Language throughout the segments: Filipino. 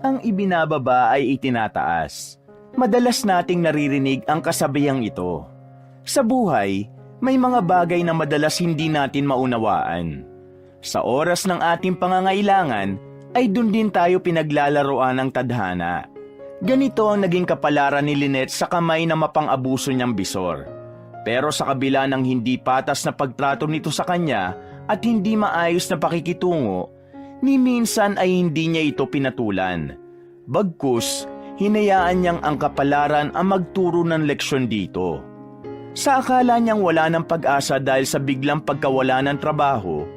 Ang ibinababa ay itinataas. Madalas nating naririnig ang kasabihang ito. Sa buhay, may mga bagay na madalas hindi natin maunawaan. Sa oras ng ating pangangailangan, ay dun din tayo pinaglalaroan ng tadhana. Ganito ang naging kapalaran ni Lynette sa kamay na mapang-abuso niyang bisor. Pero sa kabila ng hindi patas na pagtrato nito sa kanya at hindi maayos na pakikitungo, ni minsan ay hindi niya ito pinatulan. Bagkus, hinayaan niyang ang kapalaran ang magturo ng leksyon dito. Sa akala niyang wala ng pag-asa dahil sa biglang pagkawala ng trabaho,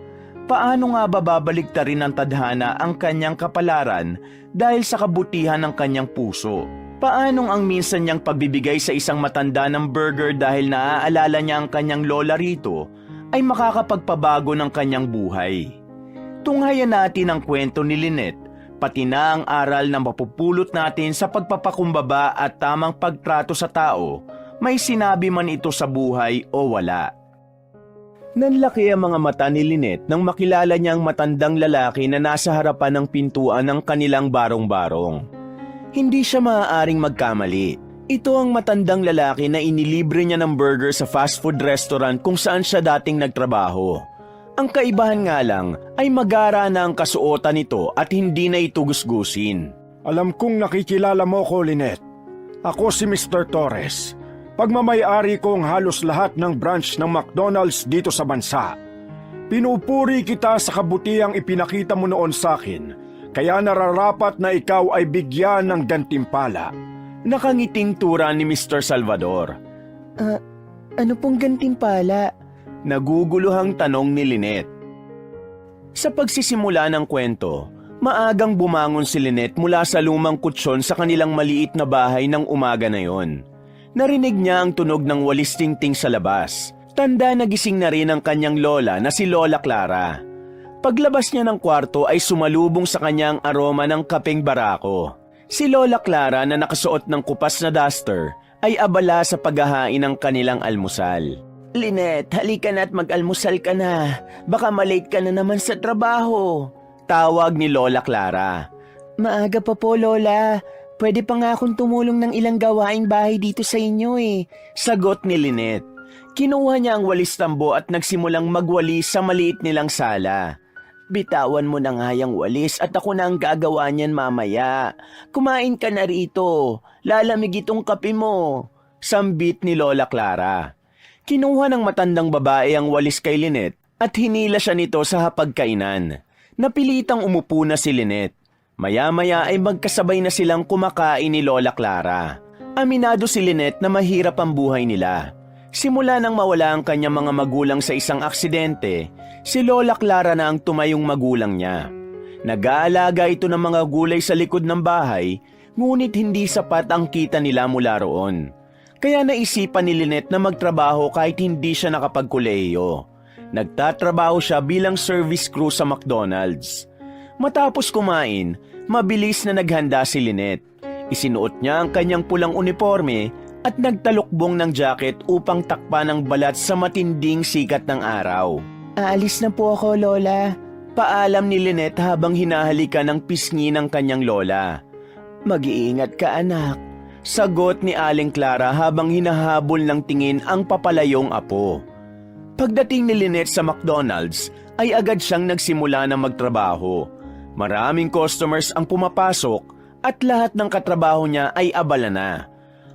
paano nga babaliktarin ng tadhana ang kanyang kapalaran dahil sa kabutihan ng kanyang puso? Paanong ang minsan niyang pagbibigay sa isang matanda ng burger dahil naaalala niya ang kanyang lola rito ay makakapagpabago ng kanyang buhay? Tunghayan natin ang kwento ni Lynette, pati na ang aral na mapupulot natin sa pagpapakumbaba at tamang pagtrato sa tao, may sinabi man ito sa buhay o wala. Nanlaki ang mga mata ni Lynette nang makilala niya ang matandang lalaki na nasa harapan ng pintuan ng kanilang barong-barong. Hindi siya maaaring magkamali. Ito ang matandang lalaki na inilibre niya ng burger sa fast food restaurant kung saan siya dating nagtrabaho. Ang kaibahan nga lang ay magara na ang kasuotan nito at hindi na ito gusgusin. Alam kong nakikilala mo ko, Lynette. Ako si Mr. Torres. Pagmamay-ari ko ang halos lahat ng branch ng McDonald's dito sa bansa. Pinupuri kita sa kabutihang ipinakita mo noon sa akin. Kaya nararapat na ikaw ay bigyan ng gantimpala. Nakangiting tura ni Mr. Salvador. Ano pong gantimpala? Naguguluhang tanong ni Lynette. Sa pagsisimula ng kwento, maagang bumangon si Lynette mula sa lumang kutsyon sa kanilang maliit na bahay ng umaga na yon. Narinig niya ang tunog ng walis tingting sa labas. Tanda na gising na rin ang kanyang lola na si Lola Clara. Paglabas niya ng kwarto ay sumalubong sa kanyang aroma ng kapeng barako. Si Lola Clara na nakasuot ng kupas na duster ay abala sa paghahain ng kanilang almusal. Lynette, halika na at mag-almusal ka na. Baka malate ka na naman sa trabaho. Tawag ni Lola Clara. Maaga pa po, Lola. Pwede pa nga akong tumulong ng ilang gawaing bahay dito sa inyo eh. Sagot ni Lynette. Kinuha niya ang walis tambo at nagsimulang magwalis sa maliit nilang sala. Bitawan mo na nga yung walis at ako na ang gagawa niyan mamaya. Kumain ka na rito. Lalamig itong kape mo. Sambit ni Lola Clara. Kinuha ng matandang babae ang walis kay Lynette at hinila siya nito sa hapagkainan. Napilitang umupo na si Lynette. Maya-maya ay magkasabay na silang kumakain ni Lola Clara. Aminado si Lynette na mahirap ang buhay nila. Simula nang mawala ang kanyang mga magulang sa isang aksidente, si Lola Clara na ang tumayong magulang niya. Nag-aalaga ito ng mga gulay sa likod ng bahay, ngunit hindi sapat ang kita nila mula roon. Kaya naisipan ni Lynette na magtrabaho kahit hindi siya nakapagkolehiyo. Nagtatrabaho siya bilang service crew sa McDonald's. Matapos kumain, mabilis na naghanda si Lynette. Isinuot niya ang kanyang pulang uniforme at nagtalukbong ng jacket upang takpan ang balat sa matinding sikat ng araw. Aalis na po ako, Lola. Paalam ni Lynette habang hinahalikan ng pisngi ng kanyang lola. Mag-iingat ka, anak. Sagot ni Aling Clara habang hinahabol ng tingin ang papalayong apo. Pagdating ni Lynette sa McDonald's, ay agad siyang nagsimula na magtrabaho. Maraming customers ang pumapasok at lahat ng katrabaho niya ay abala na.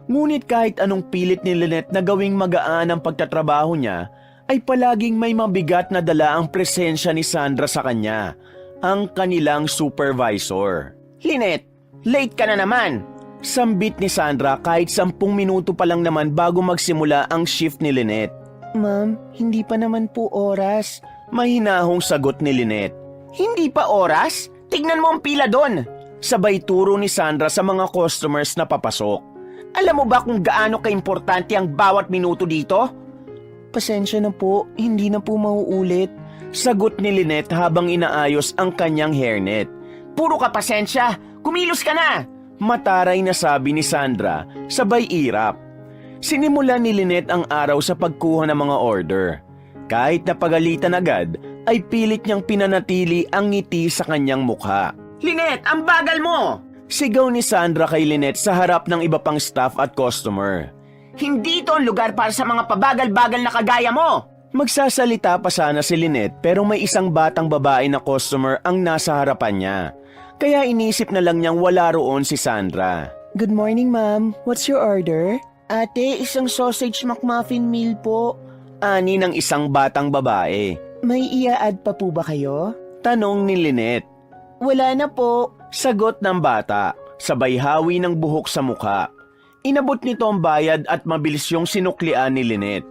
Ngunit kahit anong pilit ni Lynette na gawing magaan ang pagtatrabaho niya, ay palaging may mabigat na dala ang presensya ni Sandra sa kanya, ang kanilang supervisor. Lynette, late ka na naman! Sambit ni Sandra kahit 10 minuto pa lang naman bago magsimula ang shift ni Lynette. Ma'am, hindi pa naman po oras. Mahinahong sagot ni Lynette. Hindi pa oras? Tignan mo ang pila doon! Sabay turo ni Sandra sa mga customers na papasok. Alam mo ba kung gaano kaimportante ang bawat minuto dito? Pasensya na po, hindi na po mauulit. Sagot ni Lynette habang inaayos ang kanyang hairnet. Puro ka pasensya, kumilos ka na! Mataray na sabi ni Sandra, sabay irap. Sinimulan ni Lynette ang araw sa pagkuha ng mga order. Kahit napagalitan agad, ay pilit niyang pinanatili ang ngiti sa kanyang mukha. Lynette, ang bagal mo! Sigaw ni Sandra kay Lynette sa harap ng iba pang staff at customer. Hindi ito ang lugar para sa mga pabagal-bagal na kagaya mo! Magsasalita pa sana si Lynette pero may isang batang babae na customer ang nasa harapan niya. Kaya inisip na lang niyang wala roon si Sandra. Good morning, ma'am. What's your order? Ate, isang sausage McMuffin meal po. Ani ng isang batang babae. May ia-add pa po ba kayo? Tanong ni Lynette. Wala na po. Sagot ng bata, sabay hawi ng buhok sa mukha. Inabot nito ang bayad at mabilis yung sinuklian ni Lynette.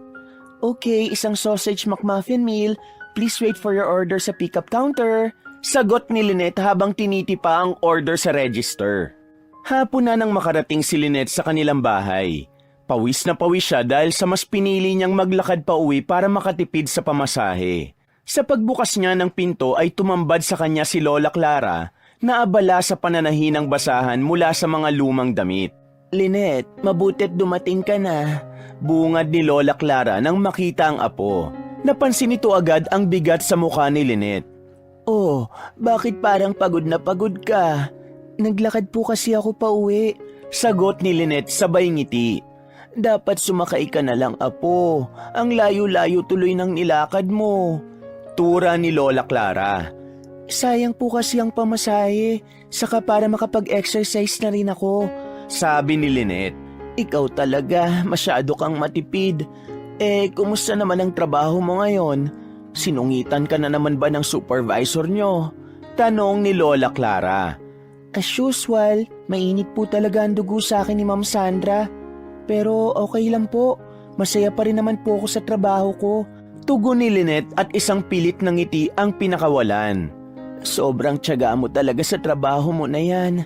Okay, isang sausage McMuffin meal. Please wait for your order sa pickup counter. Sagot ni Lynette habang tinitipa ang order sa register. Hapon na nang makarating si Lynette sa kanilang bahay. Pawis na pawis siya dahil sa mas pinili niyang maglakad pa uwi para makatipid sa pamasahe. Sa pagbukas niya ng pinto ay tumambad sa kanya si Lola Clara na abala sa pananahinang basahan mula sa mga lumang damit. Lynette, mabutit dumating ka na. Bungad ni Lola Clara nang makita ang apo. Napansin nito agad ang bigat sa mukha ni Lynette. Oh, bakit parang pagod na pagod ka? Naglakad po kasi ako pa uwi. Sagot ni Lynette sabay ngiti. Dapat sumakay ka na lang, apo. Ang layo-layo tuloy ng nilakad mo. Tura ni Lola Clara. Sayang po kasi ang pamasahe. Saka para makapag-exercise na rin ako. Sabi ni Lynette. Ikaw talaga, masyado kang matipid. Kumusta naman ang trabaho mo ngayon? Sinungitan ka na naman ba ng supervisor nyo? Tanong ni Lola Clara. As usual, mainit po talaga ang dugo sa akin ni Ma'am Sandra. Pero okay lang po, masaya pa rin naman po ako sa trabaho ko. Tugon ni Lynette at isang pilit ng ngiti ang pinakawalan. Sobrang tiyaga mo talaga sa trabaho mo na yan.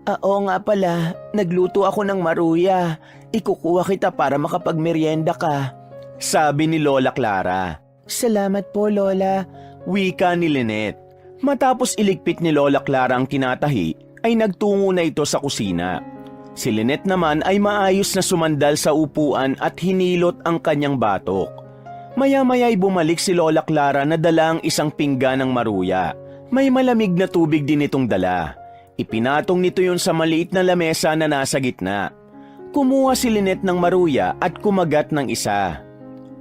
Oo nga pala, nagluto ako ng maruya. Ikukuha kita para makapagmeryenda ka. Sabi ni Lola Clara. Salamat po, Lola. Wika ni Lynette. Matapos iligpit ni Lola Clara ang tinatahi, ay nagtungo na ito sa kusina. Si Lynette naman ay maayos na sumandal sa upuan at hinilot ang kanyang batok. Maya-maya ay bumalik si Lola Clara na dala ang isang pinggan ng maruya. May malamig na tubig din itong dala. Ipinatong nito yun sa maliit na lamesa na nasa gitna. Kumuha si Lynette ng maruya at kumagat ng isa.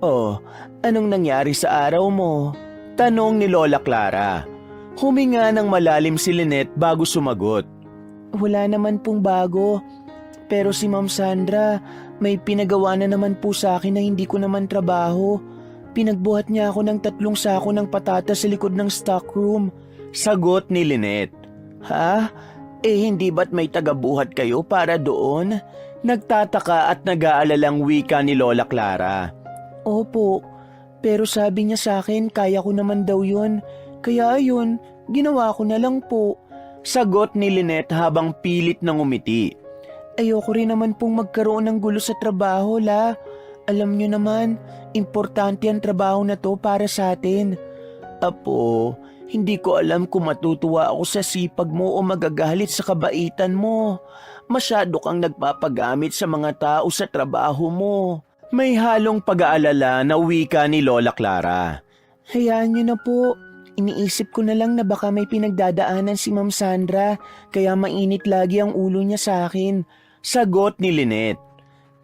Oh, anong nangyari sa araw mo? Tanong ni Lola Clara. Huminga ng malalim si Lynette bago sumagot. Wala naman pong bago. Pero si Ma'am Sandra, may pinagawa na naman po sa akin na hindi ko naman trabaho. Pinagbuhat niya ako ng 3 sako ng patatas sa likod ng stockroom. Sagot ni Lynette. Ha? Hindi ba't may tagabuhat kayo para doon? Nagtataka at nag-aalalang wika ni Lola Clara. Opo, pero sabi niya sa akin kaya ko naman daw yun. Kaya ayun, ginawa ko na lang po. Sagot ni Lynette habang pilit na ngumiti. Ayoko rin naman pong magkaroon ng gulo sa trabaho, La. Alam niyo naman, importante ang trabaho na to para sa atin. Apo, hindi ko alam kung matutuwa ako sa sipag mo o magagalit sa kabaitan mo. Masyado kang nagpapagamit sa mga tao sa trabaho mo. May halong pag-aalala na wika ni Lola Clara. Hayaan niyo na po. Iniisip ko na lang na baka may pinagdadaanan si Ma'am Sandra, kaya mainit lagi ang ulo niya sa akin. Sagot ni Lynette.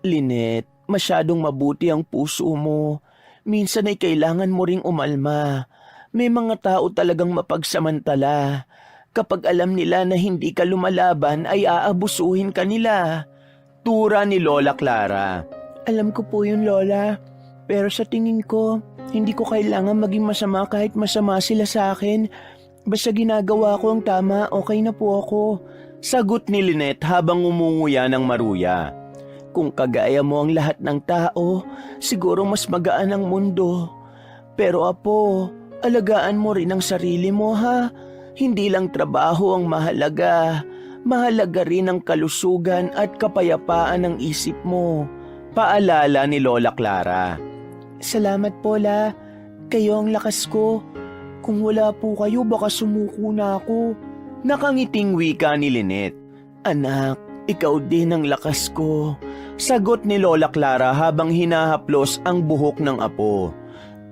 Lynette, masyadong mabuti ang puso mo. Minsan ay kailangan mo ring umalma. May mga tao talagang mapagsamantala. Kapag alam nila na hindi ka lumalaban ay aabusuhin ka nila. Tura ni Lola Clara. Alam ko po yun, Lola. Pero sa tingin ko, hindi ko kailangan maging masama kahit masama sila sa akin. Basta ginagawa ko ang tama, okay na po ako. Sagot ni Lynette habang umunguya ng maruya. Kung kagaya mo ang lahat ng tao, siguro mas magaan ang mundo. Pero apo, alagaan mo rin ang sarili mo, ha? Hindi lang trabaho ang mahalaga. Mahalaga rin ang kalusugan at kapayapaan ng isip mo. Paalala ni Lola Clara. Salamat po, La. Kayo ang lakas ko. Kung wala po kayo, baka sumuko na ako. Nakangiting wika ni Lynette. Anak, ikaw din ang lakas ko. Sagot ni Lola Clara habang hinahaplos ang buhok ng apo.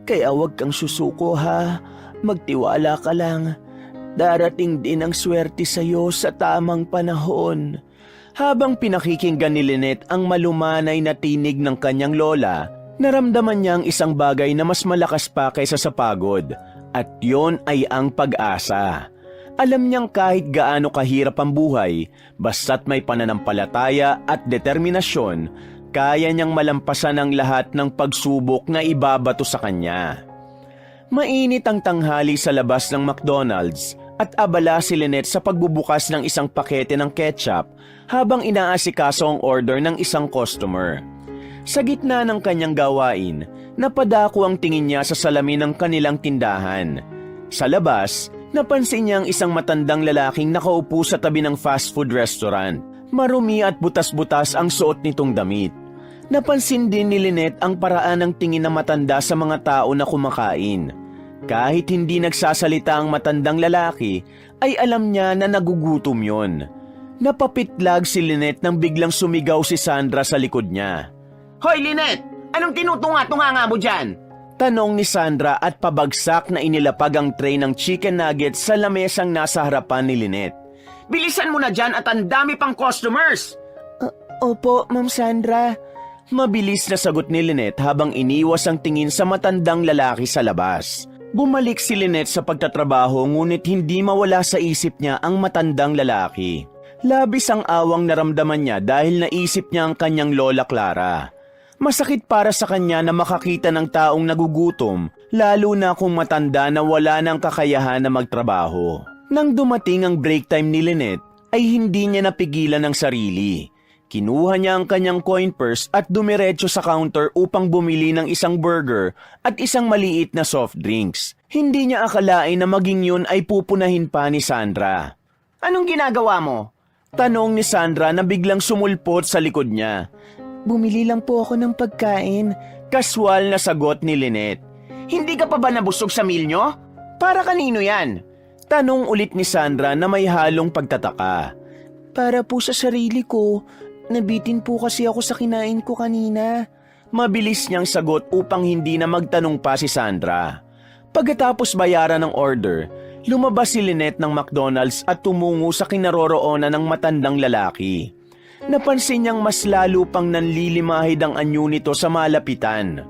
Kaya huwag kang susuko, ha? Magtiwala ka lang. Darating din ang swerte sa'yo sa tamang panahon. Habang pinakikinggan ni Lynette ang malumanay na tinig ng kanyang lola, naramdaman niya ang isang bagay na mas malakas pa kaysa sa pagod, at yon ay ang pag-asa. Alam niyang kahit gaano kahirap ang buhay, basta't may pananampalataya at determinasyon, kaya niyang malampasan ang lahat ng pagsubok na ibabato sa kanya. Mainit ang tanghali sa labas ng McDonald's at abala si Lynette sa pagbubukas ng isang pakete ng ketchup habang inaasikaso ang order ng isang customer. Sa gitna ng kanyang gawain, napadako ang tingin niya sa salamin ng kanilang tindahan. Sa labas, napansin niya ang isang matandang lalaking nakaupo sa tabi ng fast food restaurant. Marumi at butas-butas ang suot nitong damit. Napansin din ni Lynette ang paraan ng tingin na matanda sa mga tao na kumakain. Kahit hindi nagsasalita ang matandang lalaki, ay alam niya na nagugutom yon. Napapitlag si Lynette nang biglang sumigaw si Sandra sa likod niya. Hoy, Lynette! Anong tinutunga-tunga mo dyan? Tanong ni Sandra at pabagsak na inilapag ang tray ng chicken nuggets sa lamesang nasa harapan ni Lynette. Bilisan mo na dyan at ang dami pang customers! Opo, Ma'am Sandra. Mabilis na sagot ni Lynette habang iniwas ang tingin sa matandang lalaki sa labas. Bumalik si Lynette sa pagtatrabaho ngunit hindi mawala sa isip niya ang matandang lalaki. Labis ang awang naramdaman niya dahil naisip niya ang kanyang lola Clara. Masakit para sa kanya na makakita ng taong nagugutom, lalo na kung matanda na wala ng kakayahan na magtrabaho. Nang dumating ang break time ni Lynette, ay hindi niya napigilan ang sarili. Kinuha niya ang kanyang coin purse at dumiretso sa counter upang bumili ng isang burger at isang maliit na soft drinks. Hindi niya akalain na maging yun ay pupunahin pa ni Sandra. Anong ginagawa mo? Tanong ni Sandra na biglang sumulpot sa likod niya. Bumili lang po ako ng pagkain. Kaswal na sagot ni Lynette. Hindi ka pa ba nabusog sa meal nyo? Para kanino yan? Tanong ulit ni Sandra na may halong pagtataka. Para po sa sarili ko. Nabitin po kasi ako sa kinain ko kanina. Mabilis niyang sagot upang hindi na magtanong pa si Sandra. Pagkatapos bayaran ng order, lumabas si Lynette ng McDonald's at tumungo sa kinaroroonan ng matandang lalaki. Napansin niyang mas lalo pang nanlilimahid ang anyo nito sa malapitan.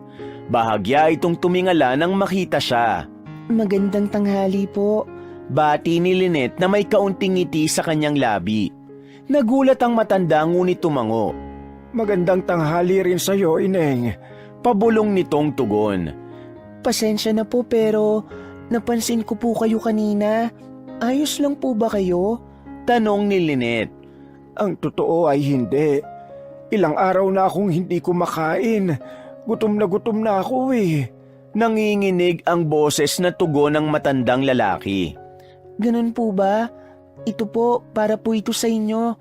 Bahagya itong tumingala nang makita siya. Magandang tanghali po. Bati ni Lynette na may kaunting ngiti sa kanyang labi. Nagulat ang matanda ngunit tumango. Magandang tanghali rin sa'yo, Ineng. Pabulong nitong tugon. Pasensya na po pero napansin ko po kayo kanina. Ayos lang po ba kayo? Tanong ni Lynette. Ang totoo ay hindi. Ilang araw na akong hindi kumakain. Gutom na ako eh. Nanginginig ang boses na tugon ng matandang lalaki. Ganun po ba? Ito po, para po ito sa inyo.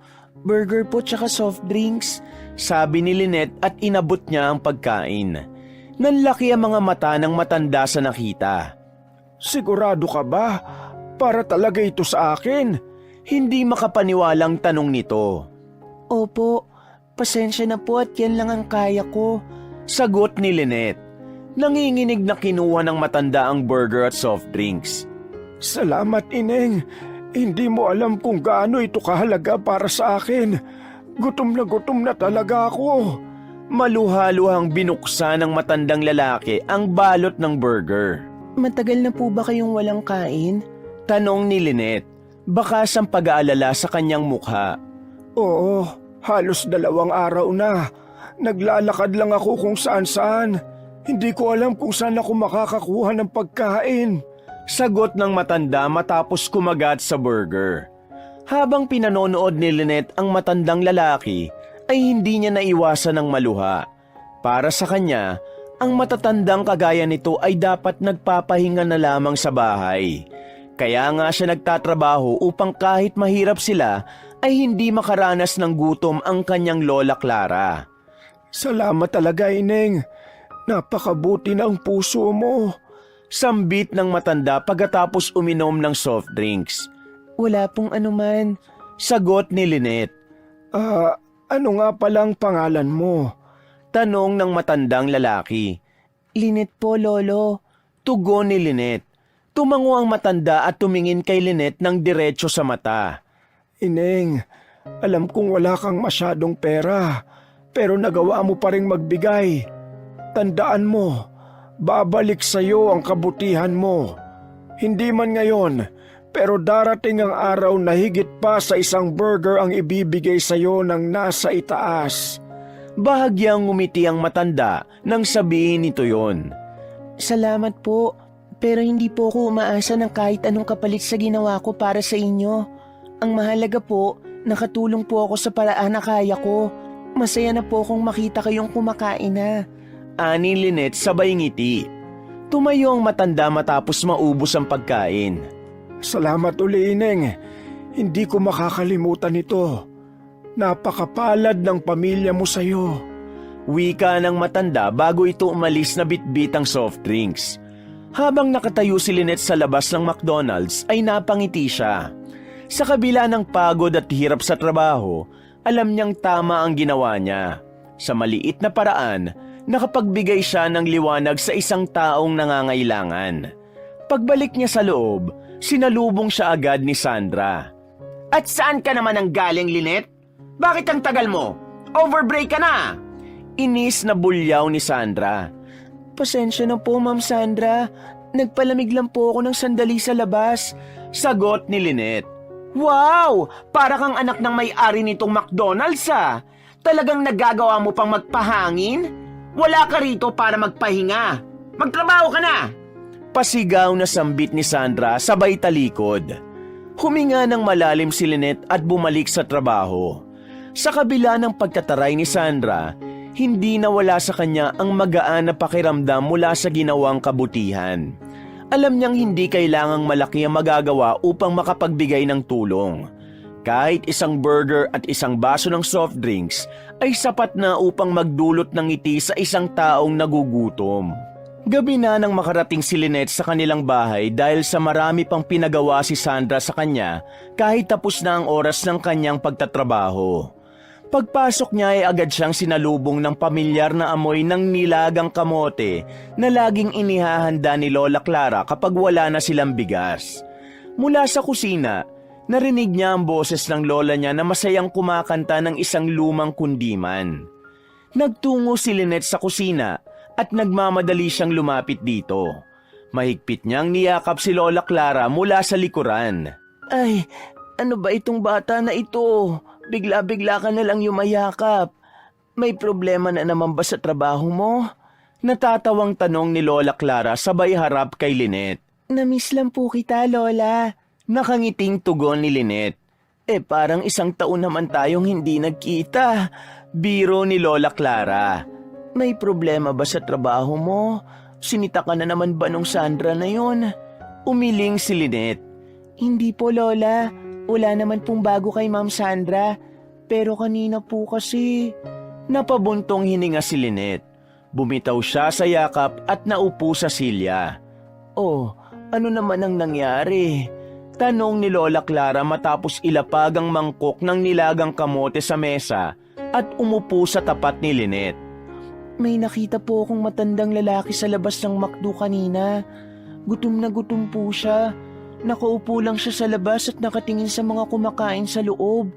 Burger po tsaka soft drinks. Sabi ni Lynette at inabot niya ang pagkain. Nanlaki ang mga mata ng matanda sa nakita. Sigurado ka ba? Para talaga ito sa akin? Hindi makapaniwalang tanong nito. Opo, pasensya na po at yan lang ang kaya ko. Sagot ni Lynette. Nanginginig na kinuha ng matanda ang burger at soft drinks. Salamat, Ineng. Hindi mo alam kung gaano ito kahalaga para sa akin. Gutom na talaga ako. Maluhaluhang binuksan ng matandang lalaki ang balot ng burger. Matagal na po ba kayong walang kain? Tanong ni Lynette, bakas ang pag-aalala sa kanyang mukha. Oo, halos 2 araw na. Naglalakad lang ako kung saan-saan. Hindi ko alam kung saan ako makakakuha ng pagkain. Sagot ng matanda matapos kumagat sa burger. Habang pinanonood ni Lynette ang matandang lalaki, ay hindi niya naiwasan ng maluha. Para sa kanya, ang matatandang kagaya nito ay dapat nagpapahinga na lamang sa bahay. Kaya nga siya nagtatrabaho upang kahit mahirap sila, ay hindi makaranas ng gutom ang kanyang lola Clara. Salamat talaga, Ineng. Napakabuti ng puso mo. Sambit ng matanda pagkatapos uminom ng soft drinks. Wala pong anuman. Sagot ni Lynette. Ano nga palang pangalan mo? Tanong ng matandang lalaki. Lynette po, Lolo. Tugon ni Lynette. Tumango ang matanda at tumingin kay Lynette ng diretso sa mata. Ineng, alam kong wala kang masyadong pera, pero nagawa mo pa ring magbigay. Tandaan mo, babalik sa'yo ang kabutihan mo. Hindi man ngayon, pero darating ang araw na higit pa sa isang burger ang ibibigay sa'yo ng nasa itaas. Bahagyang ngumiti ang matanda nang sabihin nito yon. Salamat po, pero hindi po ako umaasa ng kahit anong kapalit sa ginawa ko para sa inyo. Ang mahalaga po, nakatulong po ako sa paraan na kaya ko. Masaya na po akong makita kayong kumakain na. Ani Lynette sabay ngiti. Tumayo ang matanda matapos maubos ang pagkain. Salamat uli, Ineng. Hindi ko makakalimutan ito. Napakapalad ng pamilya mo sa'yo. Wika ng matanda bago ito umalis na bitbit ang soft drinks. Habang nakatayo si Lynette sa labas ng McDonald's ay napangiti siya. Sa kabila ng pagod at hirap sa trabaho, alam niyang tama ang ginawa niya. Sa maliit na paraan, nakapagbigay siya ng liwanag sa isang taong nangangailangan. Pagbalik niya sa loob, sinalubong siya agad ni Sandra. At saan ka naman ang galing, Lynette? Bakit ang tagal mo? Overbreak ka na! Inis na bulyaw ni Sandra. Pasensya na po, Ma'am Sandra. Nagpalamig lang po ako ng sandali sa labas. Sagot ni Lynette. Wow! Para kang anak ng may-ari nitong McDonald's ah! Talagang nagagawa mo pang magpahangin? Wala ka rito para magpahinga. Magtrabaho ka na! Pasigaw na sambit ni Sandra sabay talikod. Huminga ng malalim si Lynette at bumalik sa trabaho. Sa kabila ng pagtataray ni Sandra, hindi nawala sa kanya ang magaan na pakiramdam mula sa ginawang kabutihan. Alam niyang hindi kailangang malaki ang magagawa upang makapagbigay ng tulong. Kahit isang burger at isang baso ng soft drinks ay sapat na upang magdulot ng ngiti sa isang taong nagugutom. Gabi na nang makarating si Lynette sa kanilang bahay dahil sa marami pang pinagawa si Sandra sa kanya kahit tapos na ang oras ng kanyang pagtatrabaho. Pagpasok niya ay agad siyang sinalubong ng pamilyar na amoy ng nilagang kamote na laging inihahanda ni Lola Clara kapag wala na silang bigas. Mula sa kusina, narinig niya ang boses ng lola niya na masayang kumakanta ng isang lumang kundiman. Nagtungo si Lynette sa kusina at nagmamadali siyang lumapit dito. Mahigpit niyang niyakap si Lola Clara mula sa likuran. Ay, ano ba itong bata na ito? Bigla-bigla ka na lang yumayakap. May problema na naman ba sa trabaho mo? Natatawang tanong ni Lola Clara sabay harap kay Lynette. Namiss lang po kita, Lola. Nakangiting tugon ni Lynette. Parang isang taon naman tayong hindi nagkita. Biro ni Lola Clara. May problema ba sa trabaho mo? Sinita ka na naman ba nung Sandra na yon? Umiling si Lynette. Hindi po, Lola. Wala naman pong bago kay Ma'am Sandra. Pero kanina po kasi... Napabuntong hininga si Lynette. Bumitaw siya sa yakap at naupo sa silya. Oh, ano naman ang nangyari? Tanong ni Lola Clara matapos ilapag ang mangkok ng nilagang kamote sa mesa at umupo sa tapat ni Lynette. May nakita po akong matandang lalaki sa labas ng McDo kanina. Gutom na gutom po siya. Nakaupo lang siya sa labas at nakatingin sa mga kumakain sa loob.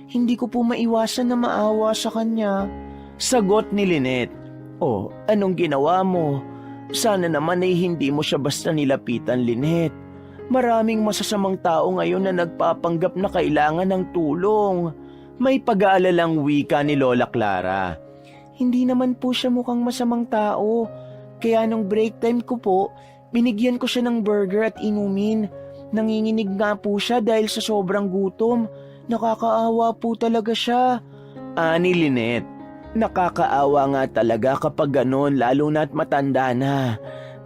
Hindi ko po maiwasan na maawa sa kanya. Sagot ni Lynette. Oh, anong ginawa mo? Sana naman ay hindi mo siya basta nilapitan, Lynette. Maraming masasamang tao ngayon na nagpapanggap na kailangan ng tulong. May pag-aalalang wika ni Lola Clara. Hindi naman po siya mukhang masamang tao. Kaya nung break time ko po, binigyan ko siya ng burger at inumin. Nanginginig nga po siya dahil sa sobrang gutom. Nakakaawa po talaga siya. Ani Lynette. Nakakaawa nga talaga kapag ganon lalo na't matanda na.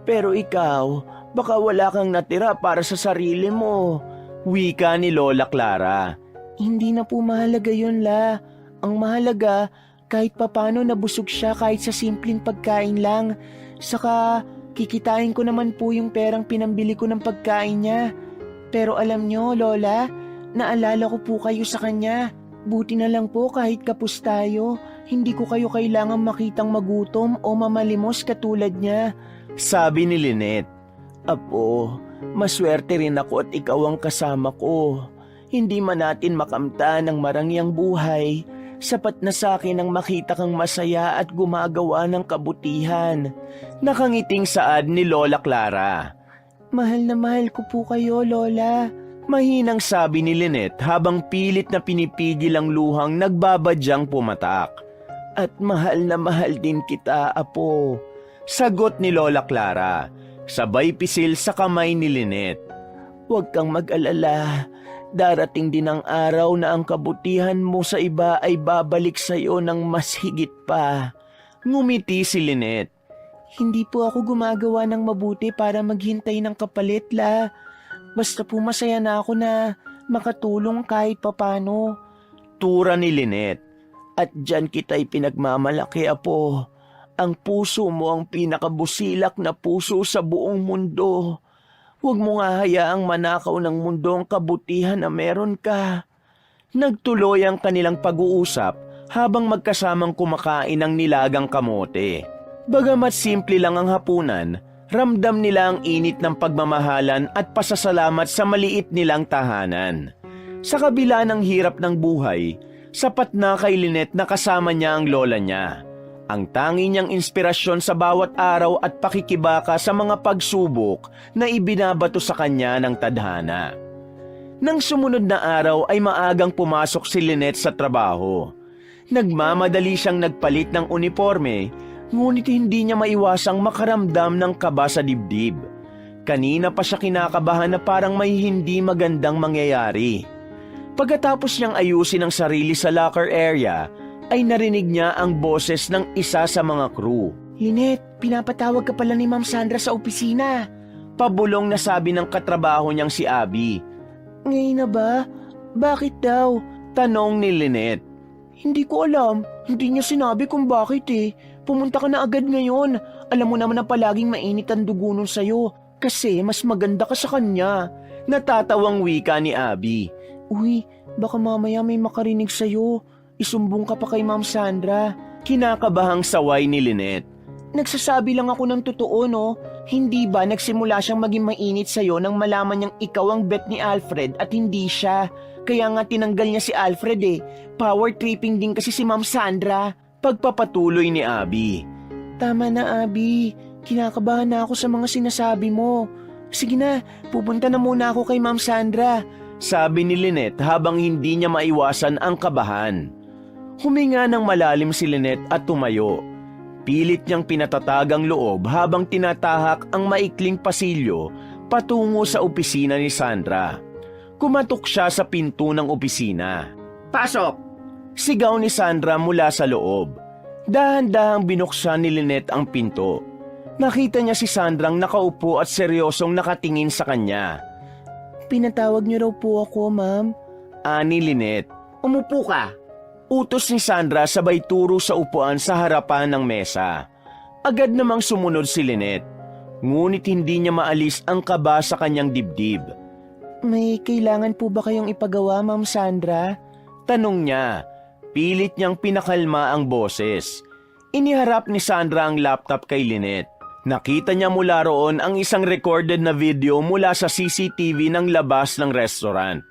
Pero ikaw, baka wala kang natira para sa sarili mo. Wika ni Lola Clara. Hindi na po mahalaga yun, La. Ang mahalaga, kahit papano nabusog siya kahit sa simpleng pagkain lang. Saka, kikitain ko naman po yung perang pinambili ko ng pagkain niya. Pero alam nyo, Lola, naalala ko po kayo sa kanya. Buti na lang po kahit kapos tayo, hindi ko kayo kailangang makitang magutom o mamalimos katulad niya. Sabi ni Lynette. Apo, maswerte rin ako at ikaw ang kasama ko. Hindi man natin makamtan ng marangyang buhay, sapat na sa akin ang makita kang masaya at gumagawa ng kabutihan. Nakangiting saad ni Lola Clara. Mahal na mahal ko po kayo, Lola. Mahinang sabi ni Lynette habang pilit na pinipigil ang luhang nagbabadyang pumatak. At mahal na mahal din kita, Apo. Sagot ni Lola Clara, sabay pisil sa kamay ni Lynette. Huwag kang mag-alala. Darating din ang araw na ang kabutihan mo sa iba ay babalik sa iyo ng mas higit pa. Ngumiti si Lynette. Hindi po ako gumagawa ng mabuti para maghintay ng kapalit, La. Basta po masaya na ako na makatulong kahit papano. Tura ni Lynette. At dyan kita'y pinagmamalaki, Apo. Ang puso mo ang pinakabusilak na puso sa buong mundo. Huwag mo nga hayaang manakaw ng mundo ang kabutihan na meron ka. Nagtuloy ang kanilang pag-uusap habang magkasamang kumakain ng nilagang kamote. Bagamat simple lang ang hapunan, ramdam nila ang init ng pagmamahalan at pasasalamat sa maliit nilang tahanan. Sa kabila ng hirap ng buhay, sapat na kay Lynette na kasama niya ang lola niya. Ang tangi niyang inspirasyon sa bawat araw at pakikibaka sa mga pagsubok na ibinabato sa kanya ng tadhana. Nang sumunod na araw ay maagang pumasok si Lynette sa trabaho. Nagmamadali siyang nagpalit ng uniforme, ngunit hindi niya maiwasang makaramdam ng kaba sa dibdib. Kanina pa siya kinakabahan na parang may hindi magandang mangyayari. Pagkatapos niyang ayusin ang sarili sa locker area, ay narinig niya ang boses ng isa sa mga crew. Lynette, pinapatawag ka pala ni Ma'am Sandra sa opisina. Pabulong na sabi ng katrabaho niyang si Abby. Ngayon na ba? Bakit daw? Tanong ni Lynette. Hindi ko alam. Hindi niya sinabi kung bakit eh. Pumunta ka na agad ngayon. Alam mo naman na palaging mainit ang dugo nun sa'yo. Kasi mas maganda ka sa kanya. Natatawang wika ni Abby. Uy, baka mamaya may makarinig sa'yo. Isumbong ka pa kay Ma'am Sandra. Kinakabahang saway ni Lynette. Nagsasabi lang ako ng totoo, no? Hindi ba nagsimula siyang maging mainit sa'yo nang malaman niyang ikaw ang bet ni Alfred at hindi siya? Kaya nga tinanggal niya si Alfred eh. Power tripping din kasi si Ma'am Sandra. Pagpapatuloy ni Abby. Tama na, Abby. Kinakabahan na ako sa mga sinasabi mo. Sige na, pupunta na muna ako kay Ma'am Sandra. Sabi ni Lynette habang hindi niya maiwasan ang kabahan. Huminga ng malalim si Lynette at tumayo. Pilit niyang pinatatag ang loob habang tinatahak ang maikling pasilyo patungo sa opisina ni Sandra. Kumatok siya sa pinto ng opisina. Pasok! Sigaw ni Sandra mula sa loob. Dahan-dahang binuksan ni Lynette ang pinto. Nakita niya si Sandrang nakaupo at seryosong nakatingin sa kanya. Pinatawag niyo raw po ako, Ma'am. Ani Lynette. Umupo ka. Utos ni Sandra sabay turo sa upuan sa harapan ng mesa. Agad namang sumunod si Lynette. Ngunit hindi niya maalis ang kaba sa kanyang dibdib. May kailangan po ba kayong ipagawa, Ma'am Sandra? Tanong niya. Pilit niyang pinakalma ang boses. Iniharap ni Sandra ang laptop kay Lynette. Nakita niya mula roon ang isang recorded na video mula sa CCTV ng labas ng restaurant.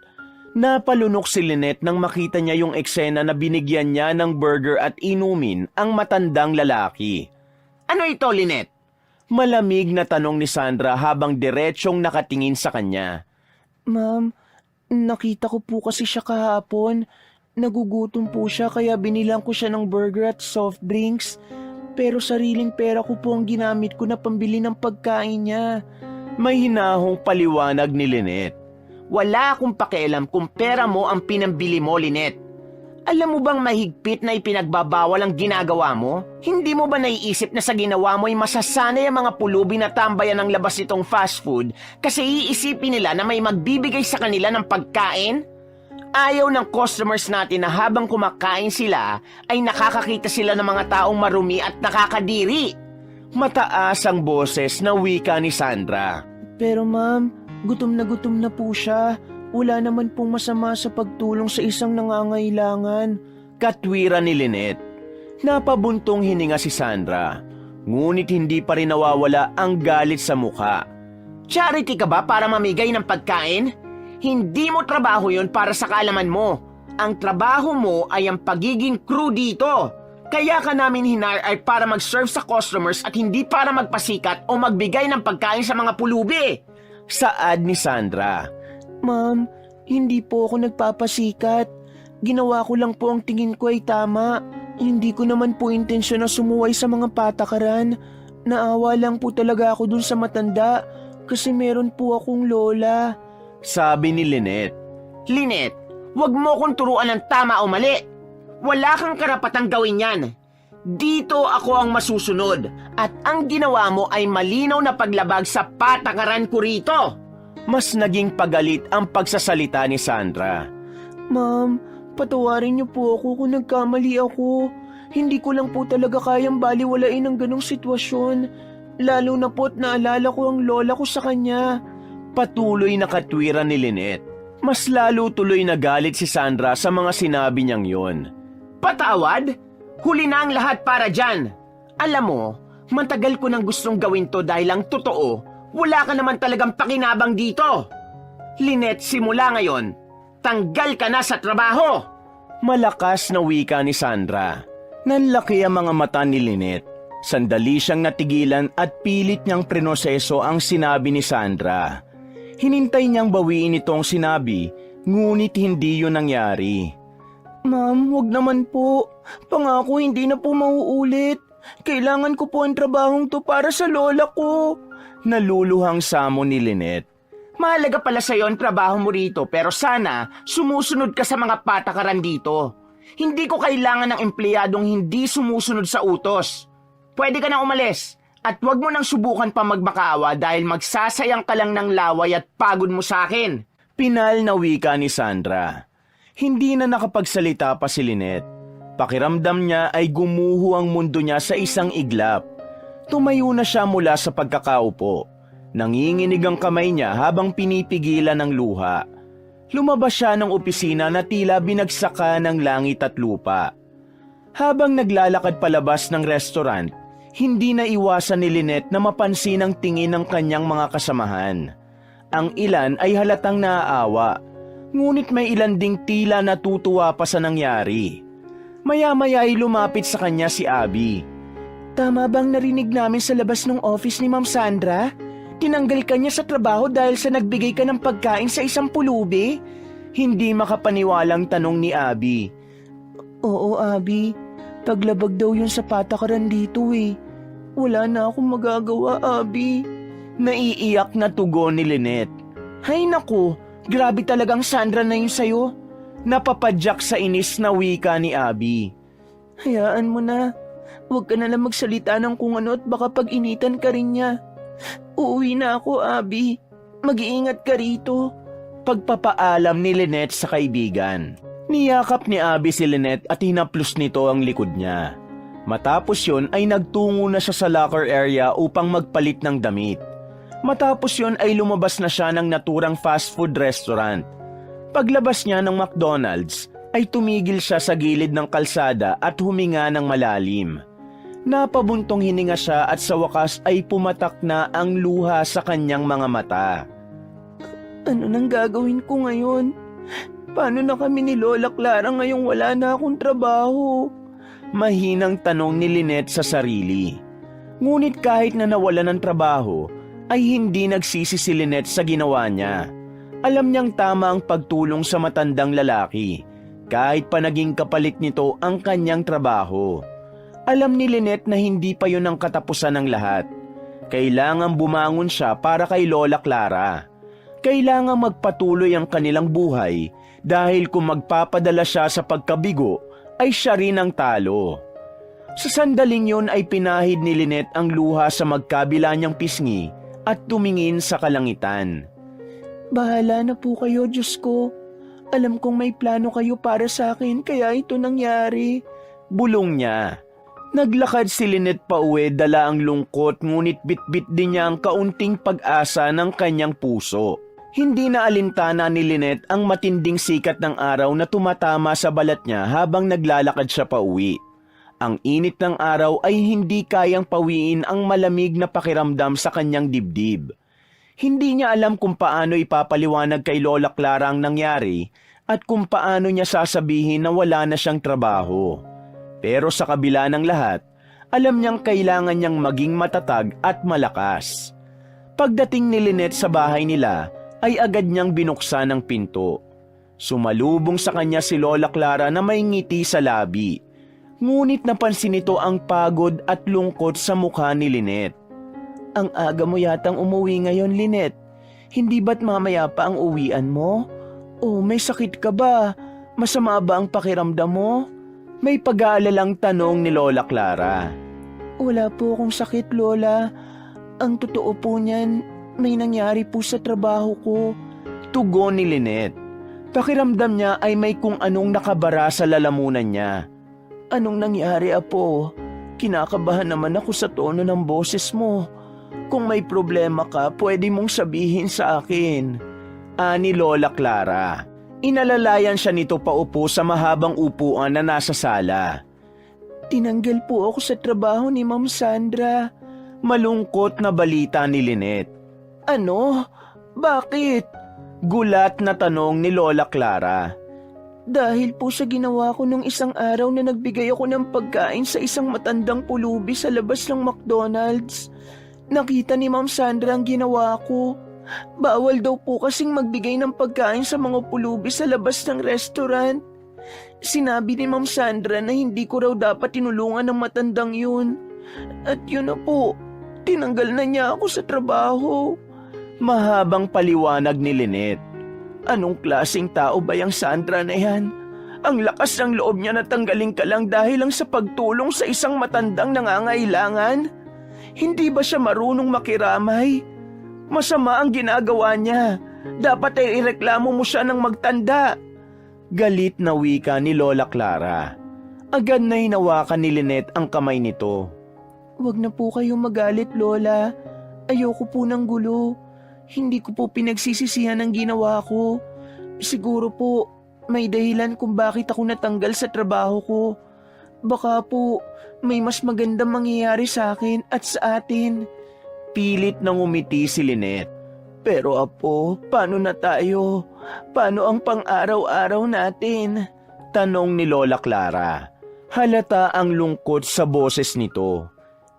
Napalunok si Lynette nang makita niya yung eksena na binigyan niya ng burger at inumin ang matandang lalaki. Ano ito, Lynette? Malamig na tanong ni Sandra habang diretsyong nakatingin sa kanya. Ma'am, nakita ko po kasi siya kahapon. Nagugutom po siya kaya binilang ko siya ng burger at soft drinks. Pero sariling pera ko po ang ginamit ko na pambili ng pagkain niya. May hinahong paliwanag ni Lynette. Wala akong pakialam kung pera mo ang pinambili mo, Lynette. Alam mo bang mahigpit na ipinagbabawal ang ginagawa mo? Hindi mo ba naiisip na sa ginawa mo ay masasanay ang mga pulubi na tambayan ng labas nitong fast food kasi iisipin nila na may magbibigay sa kanila ng pagkain? Ayaw ng customers natin na habang kumakain sila ay nakakakita sila ng mga taong marumi at nakakadiri. Mataas ang boses na wika ni Sandra. Pero ma'am, gutom na po siya. Wala naman pong masama sa pagtulong sa isang nangangailangan. Katwira ni Lynette. Napabuntong hininga si Sandra. Ngunit hindi pa rin nawawala ang galit sa mukha. Charity ka ba para mamigay ng pagkain? Hindi mo trabaho yon para sa kaalaman mo. Ang trabaho mo ay ang pagiging crew dito. Kaya ka namin hinar ay para mag-serve sa customers at hindi para magpasikat o magbigay ng pagkain sa mga pulubi. Saad ni Sandra. Ma'am, hindi po ako nagpapasikat. Ginawa ko lang po ang tingin ko ay tama. Hindi ko naman po intensyon na sumuway sa mga patakaran. Naawa lang po talaga ako dun sa matanda kasi meron po akong lola. Sabi ni Lynette. Lynette, wag mo kong turuan ng tama o mali. Wala kang karapatang gawin yan. Dito ako ang masusunod at ang ginawa mo ay malinaw na paglabag sa patakaran ko rito. Mas naging pagalit ang pagsasalita ni Sandra. Ma'am, patawarin niyo po ako kung nagkamali ako. Hindi ko lang po talaga kayang baliwalain ang ganong sitwasyon. Lalo na po't naalala ko ang lola ko sa kanya. Patuloy na katwiran ni Lynette. Mas lalo tuloy na galit si Sandra sa mga sinabi niyang yon. Patawad? Huli na ang lahat para dyan. Alam mo, matagal ko nang gustong gawin to dahil ang totoo, wala ka naman talagang pakinabang dito. Lynette, simula ngayon, tanggal ka na sa trabaho. Malakas na wika ni Sandra. Nanlaki ang mga mata ni Lynette. Sandali siyang natigilan at pilit niyang prinoseso ang sinabi ni Sandra. Hinintay niyang bawiin itong sinabi, ngunit hindi yun nangyari. Ma'am, wag naman po. Pangako hindi na po mauulit. Kailangan ko po ang trabahong to para sa lola ko. Naluluhang samo ni Lynette. Mahalaga pala sa'yo ang trabaho mo rito pero sana sumusunod ka sa mga patakaran dito. Hindi ko kailangan ng empleyadong hindi sumusunod sa utos. Pwede ka nang umalis at wag mo nang subukan pa magmakaawa dahil magsasayang ka lang ng laway at pagod mo sa akin. Pinal na wika ni Sandra. Hindi na nakapagsalita pa si Lynette. Pakiramdam niya ay gumuho ang mundo niya sa isang iglap. Tumayo na siya mula sa pagkakaupo. Nanginginig ang kamay niya habang pinipigilan ng luha. Lumabas siya ng opisina na tila binagsaka ng langit at lupa. Habang naglalakad palabas ng restaurant, hindi na iwasan ni Lynette na mapansin ang tingin ng kanyang mga kasamahan. Ang ilan ay halatang naaawa, ngunit may ilan ding tila natutuwa pa sa nangyari. Maya-maya ay lumapit sa kanya si Abby. Tama bang narinig namin sa labas ng office ni Ma'am Sandra? Tinanggal ka niya sa trabaho dahil sa nagbigay ka ng pagkain sa isang pulubi? Hindi makapaniwalang tanong ni Abby. Oo, Abby. Paglabag daw yun sa patakaran dito eh. Wala na akong magagawa, Abby. Naiiyak na tugon ni Lynette. Hay naku, grabe talagang Sandra na yun sa'yo. Napapadyak sa inis na wika ni Abby. Hayaan mo na. Huwag ka na lang magsalita ng kung ano at baka pag-initan ka rin niya. Uuwi na ako, Abby. Mag-iingat ka rito. Pagpapaalam ni Lynette sa kaibigan. Niyakap ni Abby si Lynette at hinaplos nito ang likod niya. Matapos yon ay nagtungo na siya sa locker area upang magpalit ng damit. Matapos yon ay lumabas na siya ng naturang fast food restaurant. Paglabas niya ng McDonald's ay tumigil siya sa gilid ng kalsada at huminga ng malalim. Napabuntong hininga siya at sa wakas ay pumatak na ang luha sa kanyang mga mata. Ano nang gagawin ko ngayon? Paano na kami ni Lola Clara ngayong wala na akong trabaho? Mahinang tanong ni Lynette sa sarili. Ngunit kahit na nawala ng trabaho, ay hindi nagsisi si Lynette sa ginawa niya. Alam niyang tama ang pagtulong sa matandang lalaki, kahit pa naging kapalit nito ang kanyang trabaho. Alam ni Lynette na hindi pa yun ang katapusan ng lahat. Kailangang bumangon siya para kay Lola Clara. Kailangang magpatuloy ang kanilang buhay dahil kung magpapadala siya sa pagkabigo, ay siya rin ang talo. Sa sandaling yun ay pinahid ni Lynette ang luha sa magkabila niyang pisngi at tumingin sa kalangitan. Bahala na po kayo, Diyos ko. Alam kong may plano kayo para sa akin kaya ito nangyari. Bulong niya. Naglakad si Lynette pauwi dala ang lungkot ngunit bitbit din niya ang kaunting pag-asa ng kanyang puso. Hindi na alintana ni Lynette ang matinding sikat ng araw na tumatama sa balat niya habang naglalakad siya pauwi. Ang init ng araw ay hindi kayang pawiin ang malamig na pakiramdam sa kanyang dibdib. Hindi niya alam kung paano ipapaliwanag kay Lola Clara ang nangyari at kung paano niya sasabihin na wala na siyang trabaho. Pero sa kabila ng lahat, alam niyang kailangan niyang maging matatag at malakas. Pagdating ni Lynette sa bahay nila, ay agad niyang binuksan ang pinto. Sumalubong sa kanya si Lola Clara na may ngiti sa labi. Ngunit napansin nito ang pagod at lungkot sa mukha ni Lynette. Ang aga mo yatang umuwi ngayon, Lynette. Hindi ba't mamaya pa ang uwian mo? O may sakit ka ba? Masama ba ang pakiramdam mo? May pag-aalalang tanong ni Lola Clara. Wala po akong sakit, Lola. Ang totoo po niyan, may nangyari po sa trabaho ko. Tugon ni Lynette. Pakiramdam niya ay may kung anong nakabara sa lalamunan niya. Anong nangyari, Apo? Kinakabahan naman ako sa tono ng boses mo. Kung may problema ka, pwede mong sabihin sa akin. Ani Lola Clara. Inalalayan siya nito paupo sa mahabang upuan na nasa sala. Tinanggal po ako sa trabaho ni Ma'am Sandra. Malungkot na balita ni Lynette. Ano? Bakit? Gulat na tanong ni Lola Clara. Dahil po sa ginawa ko nung isang araw na nagbigay ako ng pagkain sa isang matandang pulubi sa labas ng McDonald's. Nakita ni Ma'am Sandra ang ginawa ko. Bawal daw po kasing magbigay ng pagkain sa mga pulubi sa labas ng restaurant. Sinabi ni Ma'am Sandra na hindi ko raw dapat tinulungan ng matandang yun. At yun na po, tinanggal na niya ako sa trabaho. Mahabang paliwanag ni Lynette. Anong klaseng tao ba yung Sandra na yan? Ang lakas ng loob niya na tanggalin ka lang dahil lang sa pagtulong sa isang matandang nangangailangan? Hindi ba siya marunong makiramay? Masama ang ginagawa niya. Dapat ay ireklamo mo siya ng magtanda. Galit na wika ni Lola Clara. Agad na hinawakan ni Lynette ang kamay nito. Huwag na po kayong magalit, Lola. Ayoko po ng gulo. Hindi ko po pinagsisisihan ang ginawa ko. Siguro po, may dahilan kung bakit ako natanggal sa trabaho ko. Baka po, may mas magandang mangyayari sa akin at sa atin. Pilit nang umiti si Lynette. Pero Apo, paano na tayo? Paano ang pang-araw-araw natin? Tanong ni Lola Clara. Halata ang lungkot sa boses nito.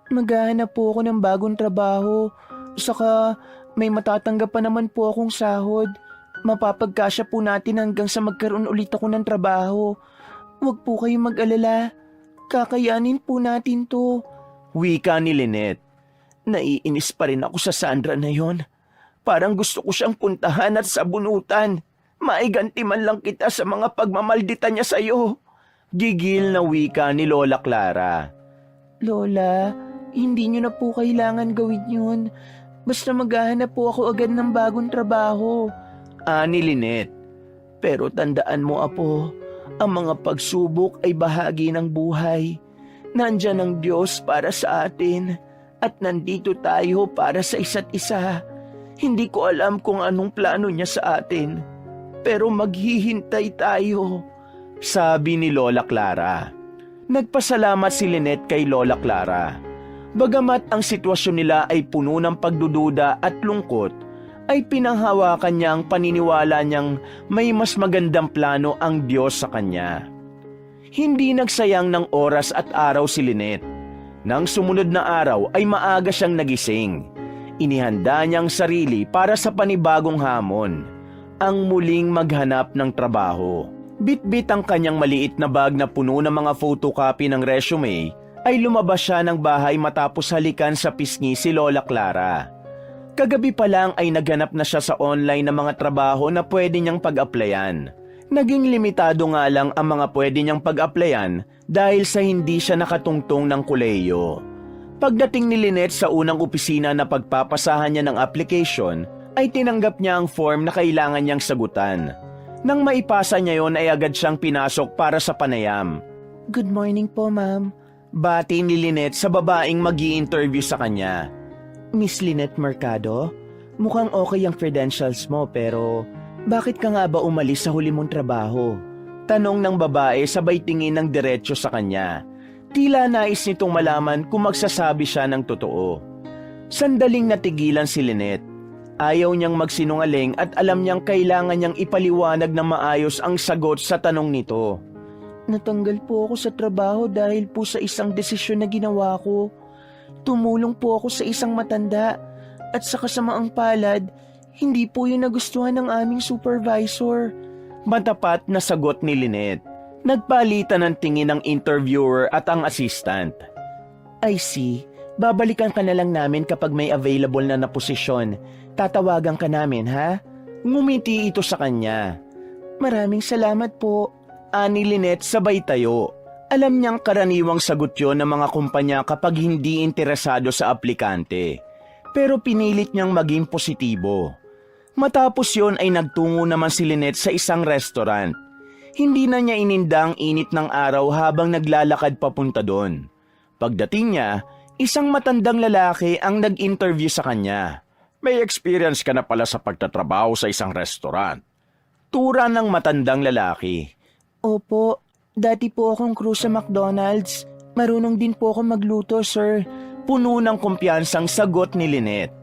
Maghahanap po ako ng bagong trabaho. Saka may matatanggap pa naman po akong sahod. Mapapagkasya po natin hanggang sa magkaroon ulit ako ng trabaho. Huwag po kayong mag-alala. Kakayanin po natin to. Wika ni Lynette. Naiinis pa rin ako sa Sandra na yon. Parang gusto ko siyang puntahan at sabunutan. Maiganti man lang kita sa mga pagmamaldita niya sa'yo. Gigil na wika ni Lola Clara. Lola, hindi niyo na po kailangan gawin yun. Basta maghahanap po ako agad ng bagong trabaho. Ani Lynette. Pero tandaan mo, Apo, ang mga pagsubok ay bahagi ng buhay. Nandyan ang Diyos para sa atin at nandito tayo para sa isa't isa. Hindi ko alam kung anong plano niya sa atin, pero maghihintay tayo. Sabi ni Lola Clara. Nagpasalamat si Lynette kay Lola Clara. Bagamat ang sitwasyon nila ay puno ng pagdududa at lungkot, ay pinanghawakan niya ang paniniwala niyang may mas magandang plano ang Diyos sa kanya. Hindi nagsayang ng oras at araw si Lynette. Nang sumunod na araw ay maaga siyang nagising. Inihanda niyang sarili para sa panibagong hamon, ang muling maghanap ng trabaho. Bit-bit ang kanyang maliit na bag na puno ng mga photocopy ng resume, ay lumabas siya ng bahay matapos halikan sa pisngi si Lola Clara. Kagabi pa lang ay naghanap na siya sa online ng mga trabaho na pwede niyang pag-applyan. Naging limitado nga lang ang mga pwede niyang pag-applyan dahil sa hindi siya nakatungtong ng kolehiyo. Pagdating ni Lynette sa unang opisina na pagpapasahan niya ng application, ay tinanggap niya ang form na kailangan niyang sagutan. Nang maipasa niya yon ay agad siyang pinasok para sa panayam. Good morning po, ma'am. Bati ni Lynette sa babaeng mag-i-interview sa kanya. Miss Lynette Mercado, mukhang okay ang credentials mo pero bakit ka nga ba umalis sa huli mong trabaho? Tanong ng babae sabay tingin ng diretsyo sa kanya. Tila nais nitong malaman kung magsasabi siya ng totoo. Sandaling natigilan si Lynette. Ayaw niyang magsinungaling at alam niyang kailangan niyang ipaliwanag na maayos ang sagot sa tanong nito. Natanggal po ako sa trabaho dahil po sa isang desisyon na ginawa ko. Tumulong po ako sa isang matanda at sa kasamaang palad, hindi po yun nagustuhan ng aming supervisor. Matapat na sagot ni Lynette. Nagpalitan ng tingin ng interviewer at ang assistant. I see. Babalikan ka na lang namin kapag may available na posisyon. Tatawagan ka namin, ha? Ngumiti ito sa kanya. Maraming salamat po. Ani Lynette sabay tayo. Alam niyang karaniwang sagot yon ng mga kumpanya kapag hindi interesado sa aplikante. Pero pinilit niyang maging positibo. Matapos yon ay nagtungo naman si Lynette sa isang restaurant. Hindi na niya ininda ang init ng araw habang naglalakad papunta doon. Pagdating niya, isang matandang lalaki ang nag-interview sa kanya. May experience ka na pala sa pagtatrabaho sa isang restaurant. Tura ng matandang lalaki. Opo, dati po akong crew sa McDonald's. Marunong din po ako magluto, sir. Puno ng kumpiyansang sagot ni Lynette.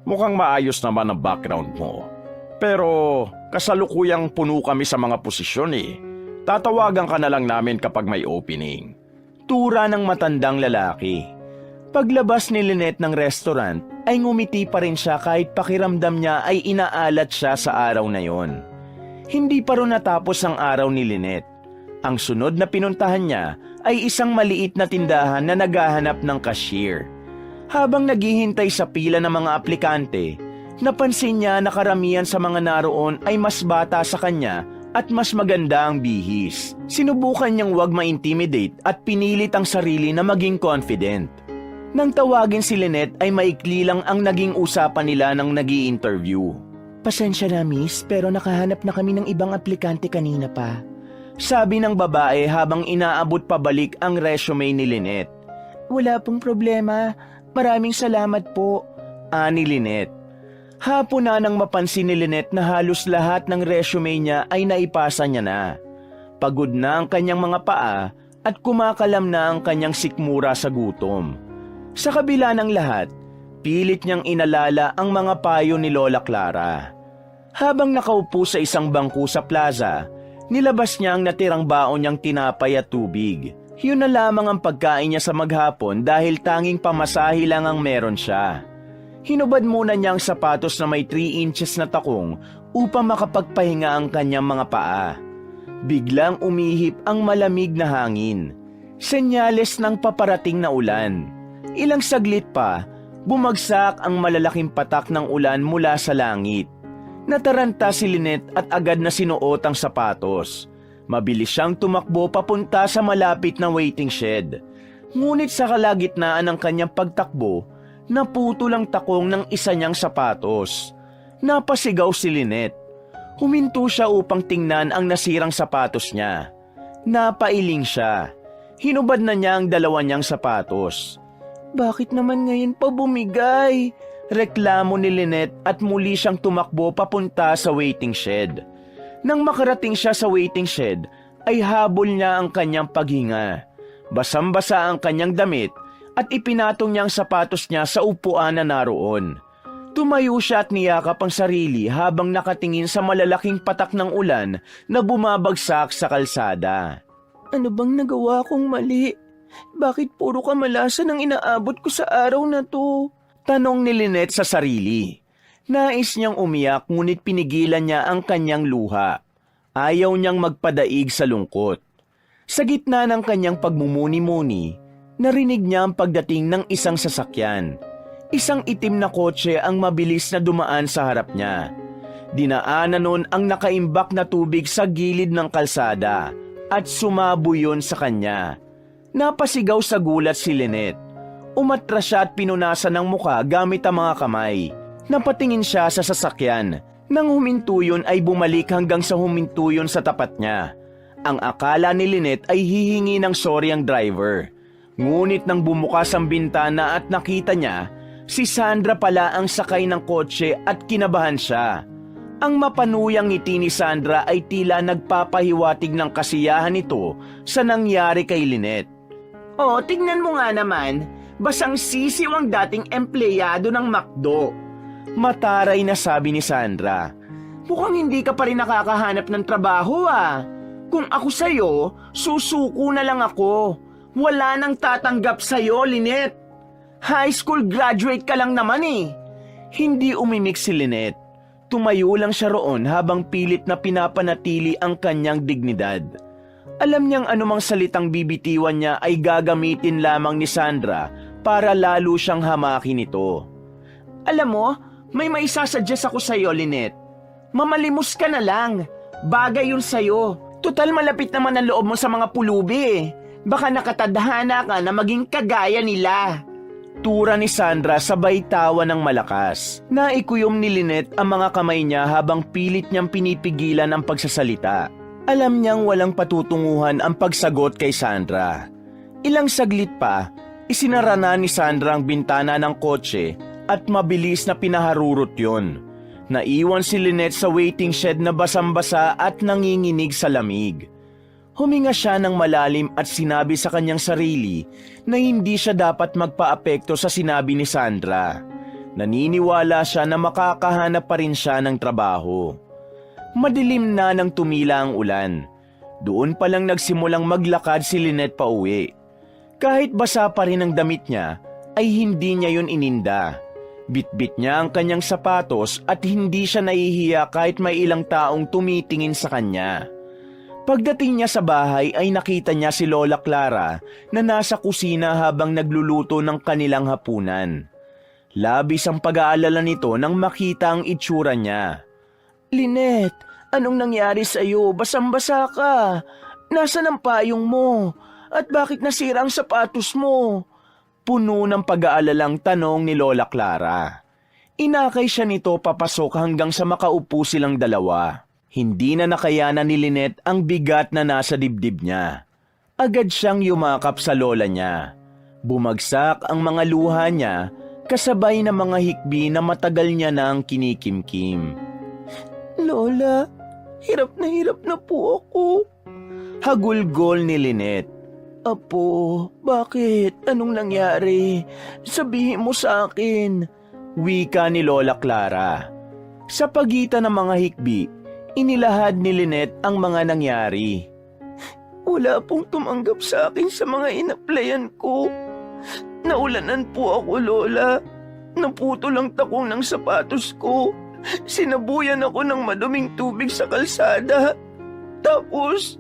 Mukhang maayos naman ang background mo. Pero kasalukuyang puno kami sa mga posisyon eh. Tatawagan ka na lang namin kapag may opening. Tura ng matandang lalaki. Paglabas ni Lynette ng restaurant, ay ngumiti pa rin siya kahit pakiramdam niya ay inaalat siya sa araw na yon. Hindi pa rin natapos ang araw ni Lynette. Ang sunod na pinuntahan niya ay isang maliit na tindahan na naghahanap ng cashier. Habang naghihintay sa pila ng mga aplikante, napansin niya na karamihan sa mga naroon ay mas bata sa kanya at mas maganda ang bihis. Sinubukan niyang wag ma-intimidate at pinilit ang sarili na maging confident. Nang tawagin si Lynette ay maikli lang ang naging usapan nila ng nag-i-interview. Pasensya na, miss, pero nakahanap na kami ng ibang aplikante kanina pa. Sabi ng babae habang inaabot pabalik ang resume ni Lynette. Wala pong problema. Maraming salamat po. Ani Lynette. Hapon na nang mapansin ni Lynette na halos lahat ng resume niya ay naipasa niya na. Pagod na ang kanyang mga paa at kumakalam na ang kanyang sikmura sa gutom. Sa kabila ng lahat, pilit niyang inalala ang mga payo ni Lola Clara. Habang nakaupo sa isang bangku sa plaza, nilabas niya ang natirang baon niyang tinapay at tubig. Yun na lamang ang pagkain niya sa maghapon dahil tanging pamasahe lang ang meron siya. Hinubad muna niya ang sapatos na may 3 inches na takong upang makapagpahinga ang kanyang mga paa. Biglang umihip ang malamig na hangin. Senyales ng paparating na ulan. Ilang saglit pa, bumagsak ang malalaking patak ng ulan mula sa langit. Nataranta si Lynette at agad na sinuot ang sapatos. Mabilis siyang tumakbo papunta sa malapit na waiting shed. Ngunit sa kalagitnaan ng kanyang pagtakbo, naputol ang takong ng isa niyang sapatos. Napasigaw si Lynette. Huminto siya upang tingnan ang nasirang sapatos niya. Napailing siya. Hinubad na niya ang dalawa niyang sapatos. Bakit naman ngayon pa bumigay? Reklamo ni Lynette at muli siyang tumakbo papunta sa waiting shed. Nang makarating siya sa waiting shed, ay habol niya ang kanyang paghinga. Basang-basa ang kanyang damit at ipinatong niya ang sapatos niya sa upuan na naroon. Tumayo siya at niyakap ang sarili habang nakatingin sa malalaking patak ng ulan na bumabagsak sa kalsada. Ano bang nagawa kong mali? Bakit puro kamalasan ang inaabot ko sa araw na to? Tanong ni Lynette sa sarili. Nais niyang umiyak ngunit pinigilan niya ang kanyang luha. Ayaw niyang magpadaig sa lungkot. Sa gitna ng kanyang pagmumuni-muni, narinig niya ang pagdating ng isang sasakyan. Isang itim na kotse ang mabilis na dumaan sa harap niya. Dinaanan nun ang nakaimbak na tubig sa gilid ng kalsada at sumabo yun sa kanya. Napasigaw sa gulat si Lynette. Umatras siya at pinunasan ng muka gamit ang mga kamay. Napatingin siya sa sasakyan. Nang huminto yun ay bumalik hanggang sa huminto yun sa tapat niya. Ang akala ni Lynette ay hihingi ng sorry ang driver. Ngunit nang bumukas ang bintana at nakita niya, si Sandra pala ang sakay ng kotse at kinabahan siya. Ang mapanuyang ngiti ni Sandra ay tila nagpapahiwatig ng kasiyahan nito sa nangyari kay Lynette. Oh, tignan mo nga naman. Basang sisiw ang dating empleyado ng McDo. Mataray na sabi ni Sandra. Mukhang hindi ka pa rin nakakahanap ng trabaho ah. Kung ako sa'yo, susuko na lang ako. Wala nang tatanggap sa'yo, Lynette. High school graduate ka lang naman eh. Hindi umimik si Lynette. Tumayo lang siya roon habang pilit na pinapanatili ang kanyang dignidad. Alam niyang anumang salitang bibitiwan niya ay gagamitin lamang ni Sandra para lalo siyang hamakin ito. Alam mo, may maisasuggest ako sa'yo, Lynette. Mamalimos ka na lang. Bagay yun sa'yo. Tutal malapit naman ang loob mo sa mga pulubi eh. Baka nakatadhana ka na maging kagaya nila. Tura ni Sandra sabay tawa ng malakas. Naikuyom ni Lynette ang mga kamay niya habang pilit niyang pinipigilan ang pagsasalita. Alam niyang walang patutunguhan ang pagsagot kay Sandra. Ilang saglit pa, isinara na ni Sandra ang bintana ng kotse at mabilis na pinaharurot yon. Naiwan si Lynette sa waiting shed na basang-basa at nanginginig sa lamig. Huminga siya ng malalim at sinabi sa kanyang sarili na hindi siya dapat magpaapekto sa sinabi ni Sandra. Naniniwala siya na makakahanap pa rin siya ng trabaho. Madilim na nang tumila ang ulan. Doon pa lang nagsimulang maglakad si Lynette pauwi. Kahit basa pa rin ang damit niya, ay hindi niya yun ininda. Bitbit niya ang kanyang sapatos at hindi siya nahihiya kahit may ilang taong tumitingin sa kanya. Pagdating niya sa bahay ay nakita niya si Lola Clara na nasa kusina habang nagluluto ng kanilang hapunan. Labis ang pag-aalala nito nang makita ang itsura niya. Lynette, anong nangyari sa'yo? Basang-basa ka. Nasaan ang payong mo? At bakit nasira ang sapatos mo? Puno ng pag-aalalang tanong ni Lola Clara. Inakay siya nito papasok hanggang sa makaupo silang dalawa. Hindi na nakayanan ni Lynette ang bigat na nasa dibdib niya. Agad siyang yumakap sa lola niya. Bumagsak ang mga luha niya kasabay ng mga hikbi na matagal niya nang kinikimkim. Lola, hirap na po ako. Hagulgol ni Lynette. Apo, bakit? Anong nangyari? Sabihin mo sa akin. Wika ni Lola Clara. Sa pagitan ng mga hikbi, inilahad ni Lynette ang mga nangyari. Wala pong tumanggap sa akin sa mga inaplayan ko. Naulanan po ako, Lola. Naputol ang takong ng sapatos ko. Sinabuyan ako ng maduming tubig sa kalsada. Tapos,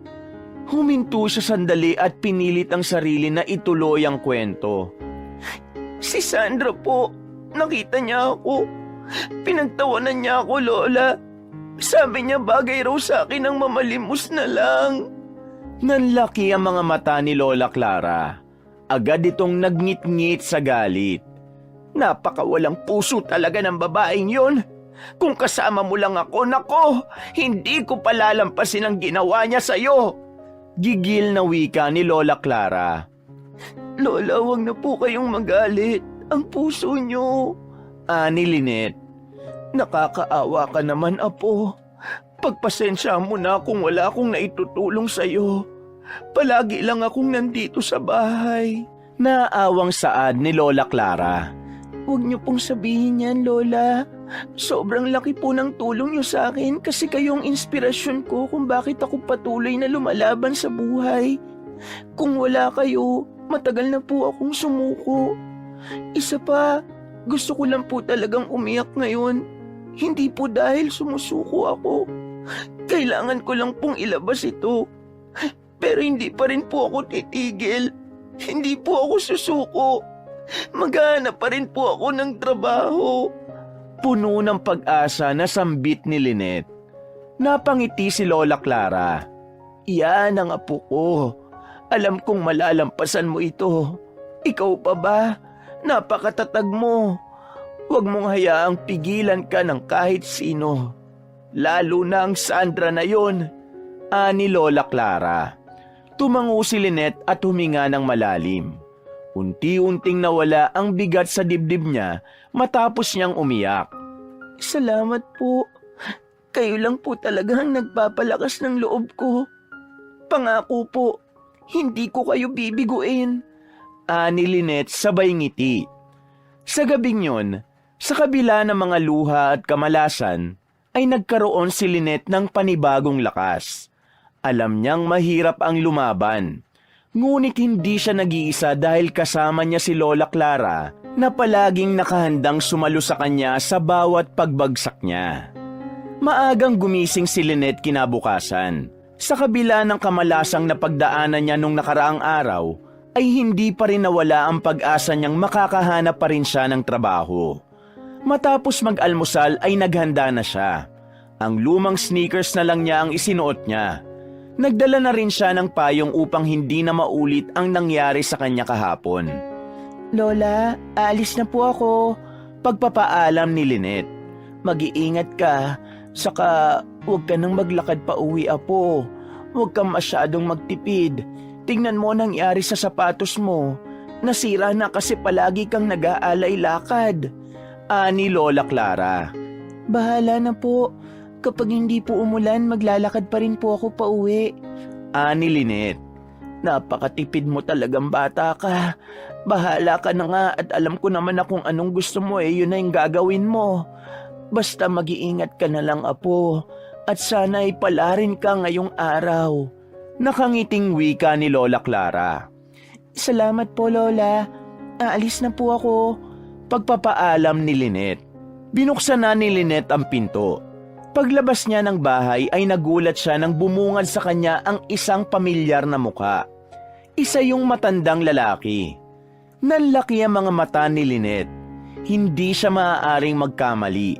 huminto siya sandali at pinilit ang sarili na ituloy ang kwento. si Sandra po, nakita niya ako. Pinagtawanan niya ako, Lola. Sabi niya bagay raw sa akin ang mamalimos na lang. Nanlaki ang mga mata ni Lola Clara. Agad itong nagngit-ngit sa galit. Napakawalang puso talaga ng babaeng yon. Kung kasama mo lang ako, nako, hindi ko palalampasin ang ginawa niya sa'yo. Gigil na wika ni Lola Clara. Lola, huwag na po kayong magalit. Ang puso niyo. Ani Lynette. Nakakaawa ka naman, Apo. Pagpasensya mo na kung wala akong naitutulong sa'yo. Palagi lang akong nandito sa bahay. Naawang saad ni Lola Clara. Huwag niyo pong sabihin yan, Lola. Sobrang laki po ng tulong niyo sa akin kasi kayong inspirasyon ko kung bakit ako patuloy na lumalaban sa buhay. Kung wala kayo, matagal na po akong sumuko. Isa pa, gusto ko lang po talagang umiyak ngayon. Hindi po dahil sumusuko ako. Kailangan ko lang pong ilabas ito. Pero hindi pa rin po ako titigil. Hindi po ako susuko. Maghahanap pa rin po ako ng trabaho. Puno ng pag-asa na sambit ni Lynette. Napangiti si Lola Clara. Yan ang apo ko. Alam kong malalampasan mo ito. Ikaw pa ba? Napakatatag mo. Huwag mong hayaang pigilan ka ng kahit sino. Lalo na ang Sandra na yon. Ani Lola Clara. Tumango si Lynette at huminga ng malalim. Unti-unting nawala ang bigat sa dibdib niya matapos niyang umiyak. Salamat po. Kayo lang po talagang nagpapalakas ng loob ko. Pangako po, hindi ko kayo bibiguin. Ani Lynette sabay ngiti. Sa gabing yon, Sa kabila ng mga luha at kamalasan, ay nagkaroon si Lynette ng panibagong lakas. Alam niyang mahirap ang lumaban. Ngunit hindi siya nag-iisa dahil kasama niya si Lola Clara na palaging nakahandang sumalo sa kanya sa bawat pagbagsak niya. Maagang gumising si Lynette kinabukasan. Sa kabila ng kamalasang napagdaanan niya nung nakaraang araw, ay hindi pa rin nawala ang pag-asa niyang makakahanap pa rin siya ng trabaho. Matapos mag-almusal ay naghanda na siya. Ang lumang sneakers na lang niya ang isinuot niya. Nagdala na rin siya ng payong upang hindi na maulit ang nangyari sa kanya kahapon. Lola, aalis na po ako. Pagpapaalam ni Lynette. Mag-iingat ka, saka huwag ka nang maglakad pa uwi, apo. Huwag kang masyadong magtipid. Tingnan mo ang nangyari sa sapatos mo. Nasira na kasi palagi kang nag-aalay lakad. Ani Lola Clara. Bahala na po. Kapag hindi po umulan, maglalakad pa rin po ako pa uwi. Ani Lynette. Napakatipid mo talagang bata ka. Bahala ka na nga at alam ko naman na kung anong gusto mo yun na yung gagawin mo. Basta mag-iingat ka na lang, apo. At sana ay palarin ka ngayong araw. Nakangiting wika ni Lola Clara. Salamat po, Lola. Aalis na po ako. Pagpapaalam ni Lynette. Binuksan na ni Lynette ang pinto. Paglabas niya ng bahay ay nagulat siya nang bumungad sa kanya ang isang pamilyar na mukha. Isa yung matandang lalaki. Nanlaki ang mga mata ni Lynette. Hindi siya maaaring magkamali.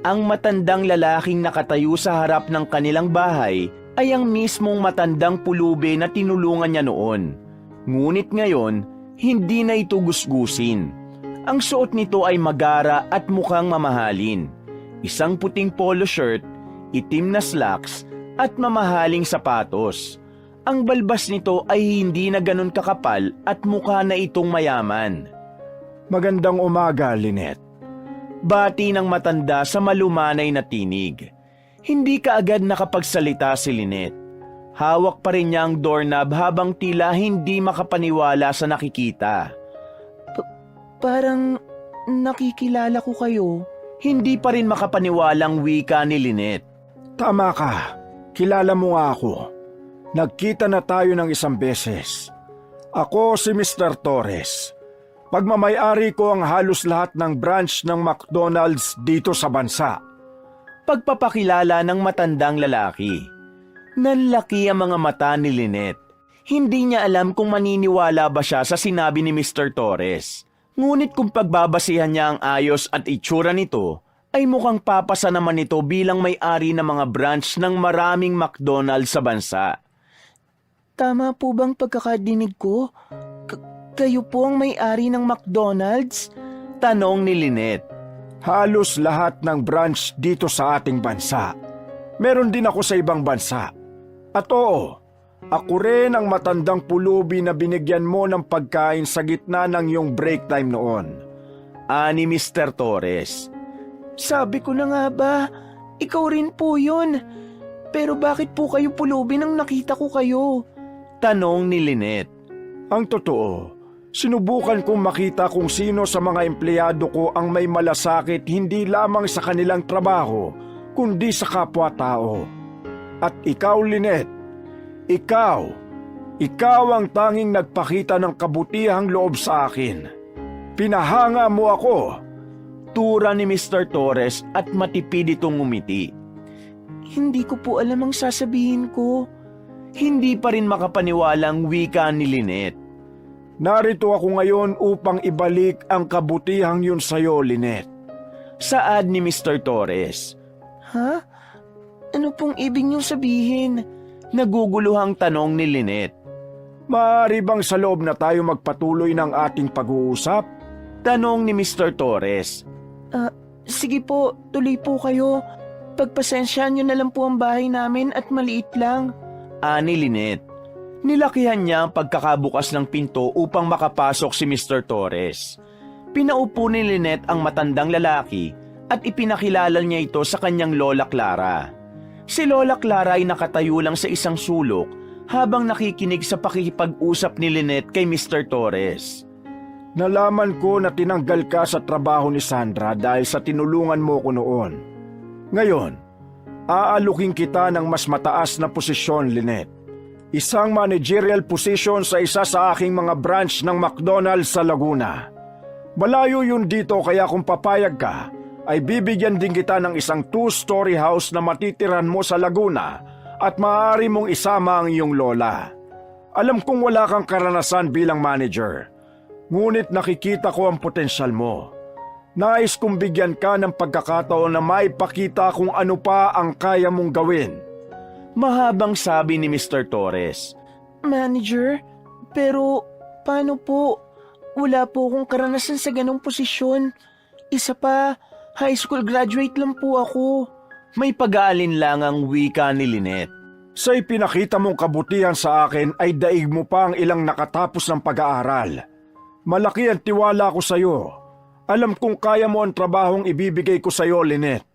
Ang matandang lalaking nakatayo sa harap ng kanilang bahay ay ang mismong matandang pulubi na tinulungan niya noon. Ngunit ngayon, hindi na ito gusgusin. Ang suot nito ay magara at mukhang mamahalin. Isang puting polo shirt, itim na slacks at mamahaling sapatos. Ang balbas nito ay hindi na ganun kakapal at mukha na itong mayaman. Magandang umaga, Lynette. Bati ng matanda sa malumanay na tinig. Hindi kaagad nakapagsalita si Lynette. Hawak pa rin niya ang doorknob habang tila hindi makapaniwala sa nakikita. Parang nakikilala ko kayo. Hindi pa rin makapaniwalang wika ni Lynette. Tama ka. Kilala mo nga ako. Nagkita na tayo ng isang beses. Ako si Mr. Torres. Pagmamayari ko ang halos lahat ng branch ng McDonald's dito sa bansa. Pagpapakilala ng matandang lalaki. Nanlaki ang mga mata ni Lynette. Hindi niya alam kung maniniwala ba siya sa sinabi ni Mr. Torres. Ngunit kung pagbabasihan niya ang ayos at itsura nito, ay mukhang papasa naman ito bilang may-ari ng mga branch ng maraming McDonald's sa bansa. Tama po bang pagkakadinig ko? Kayo po ang may-ari ng McDonald's? Tanong ni Lynette. Halos lahat ng branch dito sa ating bansa. Meron din ako sa ibang bansa. At oo, ako rin ang matandang pulubi na binigyan mo ng pagkain sa gitna ng iyong break time noon. Ani Mr. Torres. Sabi ko na nga ba, ikaw rin po yun. Pero bakit po kayo pulubi nang nakita ko kayo? Tanong ni Lynette. Ang totoo, sinubukan kong makita kung sino sa mga empleyado ko ang may malasakit hindi lamang sa kanilang trabaho, kundi sa kapwa-tao. At ikaw, Lynette, ikaw ang tanging nagpakita ng kabutihang loob sa akin. Pinahanga mo ako. Tura ni Mr. Torres at matipid itong ngumiti. Hindi ko po alam ang sasabihin ko. Hindi pa rin makapaniwalang wika ni Lynette. Narito ako ngayon upang ibalik ang kabutihang yun sa'yo, Lynette. Saad ni Mr. Torres. Ha? Ano pong ibig niyong sabihin? Naguguluhang tanong ni Lynette. Maaari bang sa loob na tayo magpatuloy ng ating pag-uusap? Tanong ni Mr. Torres. Sige po, tuloy po kayo. Pagpasensyaan niyo na lang po ang bahay namin at maliit lang. Ani Lynette. Nilakihan niya ang pagkakabukas ng pinto upang makapasok si Mr. Torres. Pinaupo ni Lynette ang matandang lalaki at ipinakilala niya ito sa kanyang Lola Clara. Si Lola Clara ay nakatayo lang sa isang sulok habang nakikinig sa pakikipag-usap ni Lynette kay Mr. Torres. Nalaman ko na tinanggal ka sa trabaho ni Sandra dahil sa tinulungan mo ko noon. Ngayon, aalukin kita ng mas mataas na posisyon, Lynette. Isang managerial position sa isa sa aking mga branch ng McDonald's sa Laguna. Malayo yun dito kaya kung papayag ka, ay bibigyan din kita ng isang 2-story house na matitiran mo sa Laguna at maaari mong isama ang iyong lola. Alam kong wala kang karanasan bilang manager, ngunit nakikita ko ang potensyal mo. Nais kong bigyan ka ng pagkakataon na maipakita kung ano pa ang kaya mong gawin. Mahabang sabi ni Mr. Torres. Manager, pero paano po? Wala po akong karanasan sa ganong posisyon. Isa pa, high school graduate lang po ako. May pag-aalinlangang wika ni Lynette. Sa ipinakita mong kabutihan sa akin ay daig mo pa ang ilang nakatapos ng pag-aaral. Malaki ang tiwala ko sa iyo. Alam kong kaya mo ang trabahong ibibigay ko sa iyo, Lynette.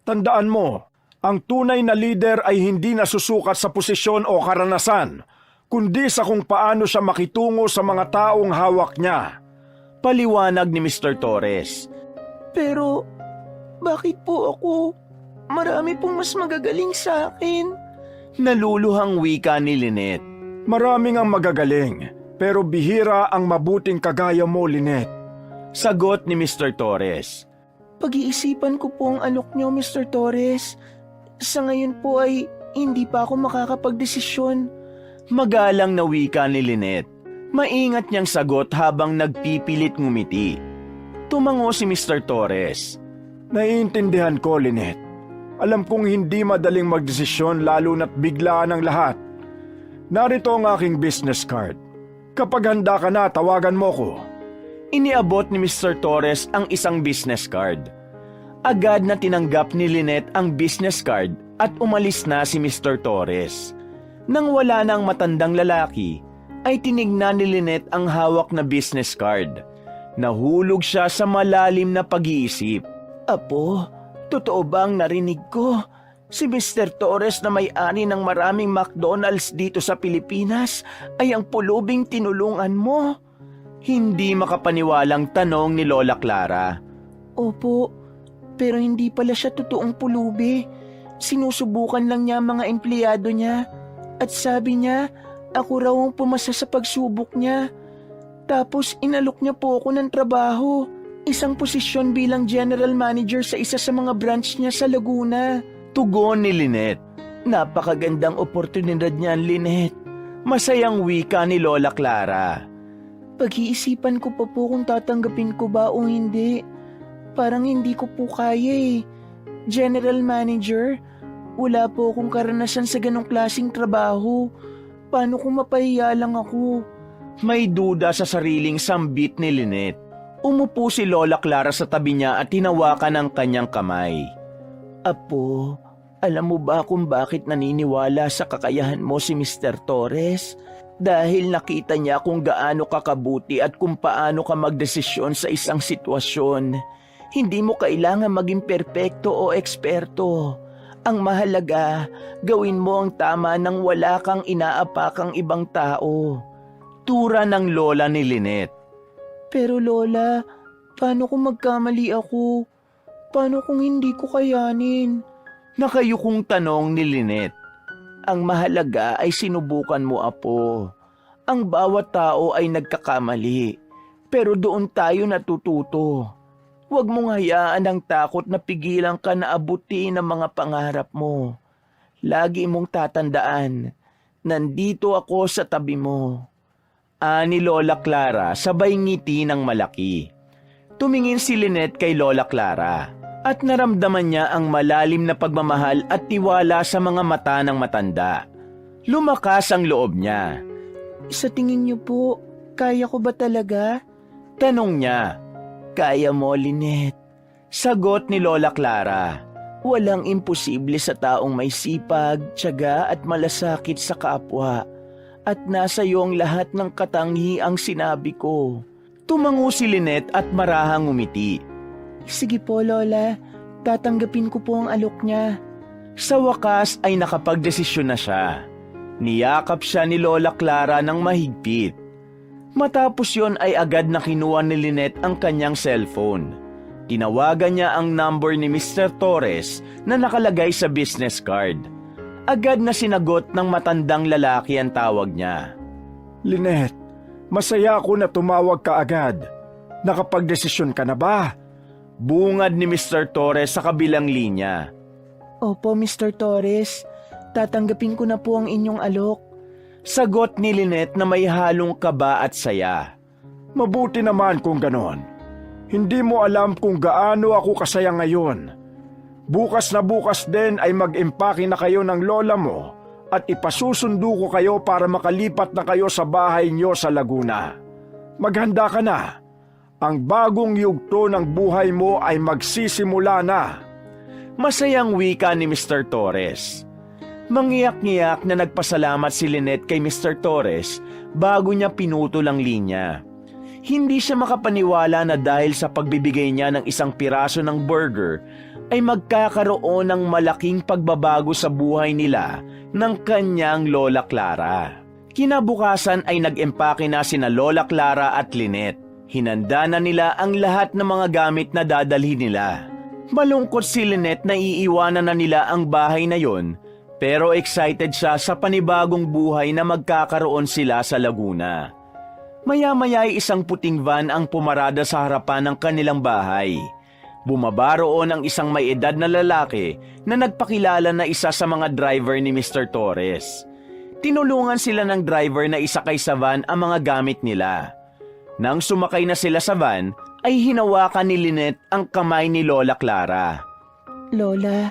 Tandaan mo, ang tunay na leader ay hindi nasusukat sa posisyon o karanasan, kundi sa kung paano siya makitungo sa mga taong hawak niya. Paliwanag ni Mr. Torres. Pero, bakit po ako? Marami pong mas magagaling sa akin. Naluluhang wika ni Lynette. Maraming ang magagaling, pero bihira ang mabuting kagaya mo, Lynette. Sagot ni Mr. Torres. Pag-iisipan ko po ang alok niyo, Mr. Torres. Sa ngayon po ay hindi pa ako makakapagdesisyon. Magalang na wika ni Lynette. Maingat niyang sagot habang nagpipilit ngumiti. Tumango si Mr. Torres. Naiintindihan ko, Lynette. Alam kong hindi madaling magdesisyon lalo na't biglaan ang lahat. Narito ang aking business card. Kapag handa ka na, tawagan mo ko. Iniabot ni Mr. Torres ang isang business card. Agad na tinanggap ni Lynette ang business card at umalis na si Mr. Torres. Nang wala na ang matandang lalaki, ay tinignan ni Lynette ang hawak na business card. Nahulog siya sa malalim na pag-iisip. Apo, totoo ba ang narinig ko? Si Mr. Torres na may-ari ng maraming McDonald's dito sa Pilipinas ay ang pulubing tinulungan mo? Hindi makapaniwalang tanong ni Lola Clara. Opo, pero hindi pala siya totoong pulubi. Sinusubukan lang niya ang mga empleyado niya. At sabi niya, ako raw ang pumasa sa pagsubok niya. Tapos inalok niya po ako ng trabaho. Isang posisyon bilang general manager sa isa sa mga branch niya sa Laguna. Tugon ni Lynette. Napakagandang oportunidad niyan, Lynette. Masayang wika ni Lola Clara. Pag-iisipan ko pa po kung tatanggapin ko ba o hindi. Parang hindi ko po kaya eh. General manager, wala po akong karanasan sa ganong klaseng trabaho. Paano kung mapahiya lang ako? May duda sa sariling sambit ni Lynette. Umupo si Lola Clara sa tabi niya at hinawakan ang kanyang kamay. Apo, alam mo ba kung bakit naniniwala sa kakayahan mo si Mr. Torres? Dahil nakita niya kung gaano ka kabuti at kung paano ka magdesisyon sa isang sitwasyon. Hindi mo kailangan maging perpekto o eksperto. Ang mahalaga, gawin mo ang tama nang wala kang inaapakang ibang tao. Tura ng lola ni Lynette. Pero Lola, paano kung magkamali ako? Paano kung hindi ko kayanin? Nakayukong tanong ni Lynette. Ang mahalaga ay sinubukan mo, Apo. Ang bawat tao ay nagkakamali. Pero doon tayo natututo. Huwag mong hayaan ang takot na pigilan ka na abutin ang mga pangarap mo. Lagi mong tatandaan, nandito ako sa tabi mo. Ani Lola Clara sabay ngiti ng malaki. Tumingin si Lynette kay Lola Clara at naramdaman niya ang malalim na pagmamahal at tiwala sa mga mata ng matanda. Lumakas ang loob niya. Sa tingin niyo po, kaya ko ba talaga? Tanong niya. Kaya mo, Lynette. Sagot ni Lola Clara. Walang imposible sa taong may sipag, tiyaga at malasakit sa kapwa. At nasa iyo ang lahat ng katangiang sinabi ko. Tumango si Lynette at marahang umiti. Sige po, Lola. Tatanggapin ko po ang alok niya. Sa wakas ay nakapagdesisyon na siya. Niyakap siya ni Lola Clara ng mahigpit. Matapos yon ay agad na kinuha ni Lynette ang kanyang cellphone. Tinawagan niya ang number ni Mr. Torres na nakalagay sa business card. Agad na sinagot ng matandang lalaki ang tawag niya. Lynette, masaya ako na tumawag ka agad. Nakapagdesisyon ka na ba? Bungad ni Mr. Torres sa kabilang linya. Opo, Mr. Torres. Tatanggapin ko na po ang inyong alok. Sagot ni Lynette na may halong kaba at saya. Mabuti naman kung ganon. Hindi mo alam kung gaano ako kasaya ngayon. Bukas na bukas din ay mag-impake na kayo ng lola mo at ipasusundo ko kayo para makalipat na kayo sa bahay nyo sa Laguna. Maghanda ka na. Ang bagong yugto ng buhay mo ay magsisimula na. Masayang wika ni Mr. Torres. Mangiyak-ngiyak na nagpasalamat si Lynette kay Mr. Torres bago niya pinutol ang linya. Hindi siya makapaniwala na dahil sa pagbibigay niya ng isang piraso ng burger ay magkakaroon ng malaking pagbabago sa buhay nila ng kanyang Lola Clara. Kinabukasan ay nag-empake na sina Lola Clara at Lynette. Hinanda na nila ang lahat ng mga gamit na dadalhin nila. Malungkot si Lynette na iiwanan na nila ang bahay na yon, pero excited siya sa panibagong buhay na magkakaroon sila sa Laguna. Maya-maya ay isang puting van ang pumarada sa harapan ng kanilang bahay. Bumaba roon ang isang may edad na lalaki na nagpakilala na isa sa mga driver ni Mr. Torres. Tinulungan sila ng driver na isakay sa van ang mga gamit nila. Nang sumakay na sila sa van, ay hinawakan ni Lynette ang kamay ni Lola Clara. Lola,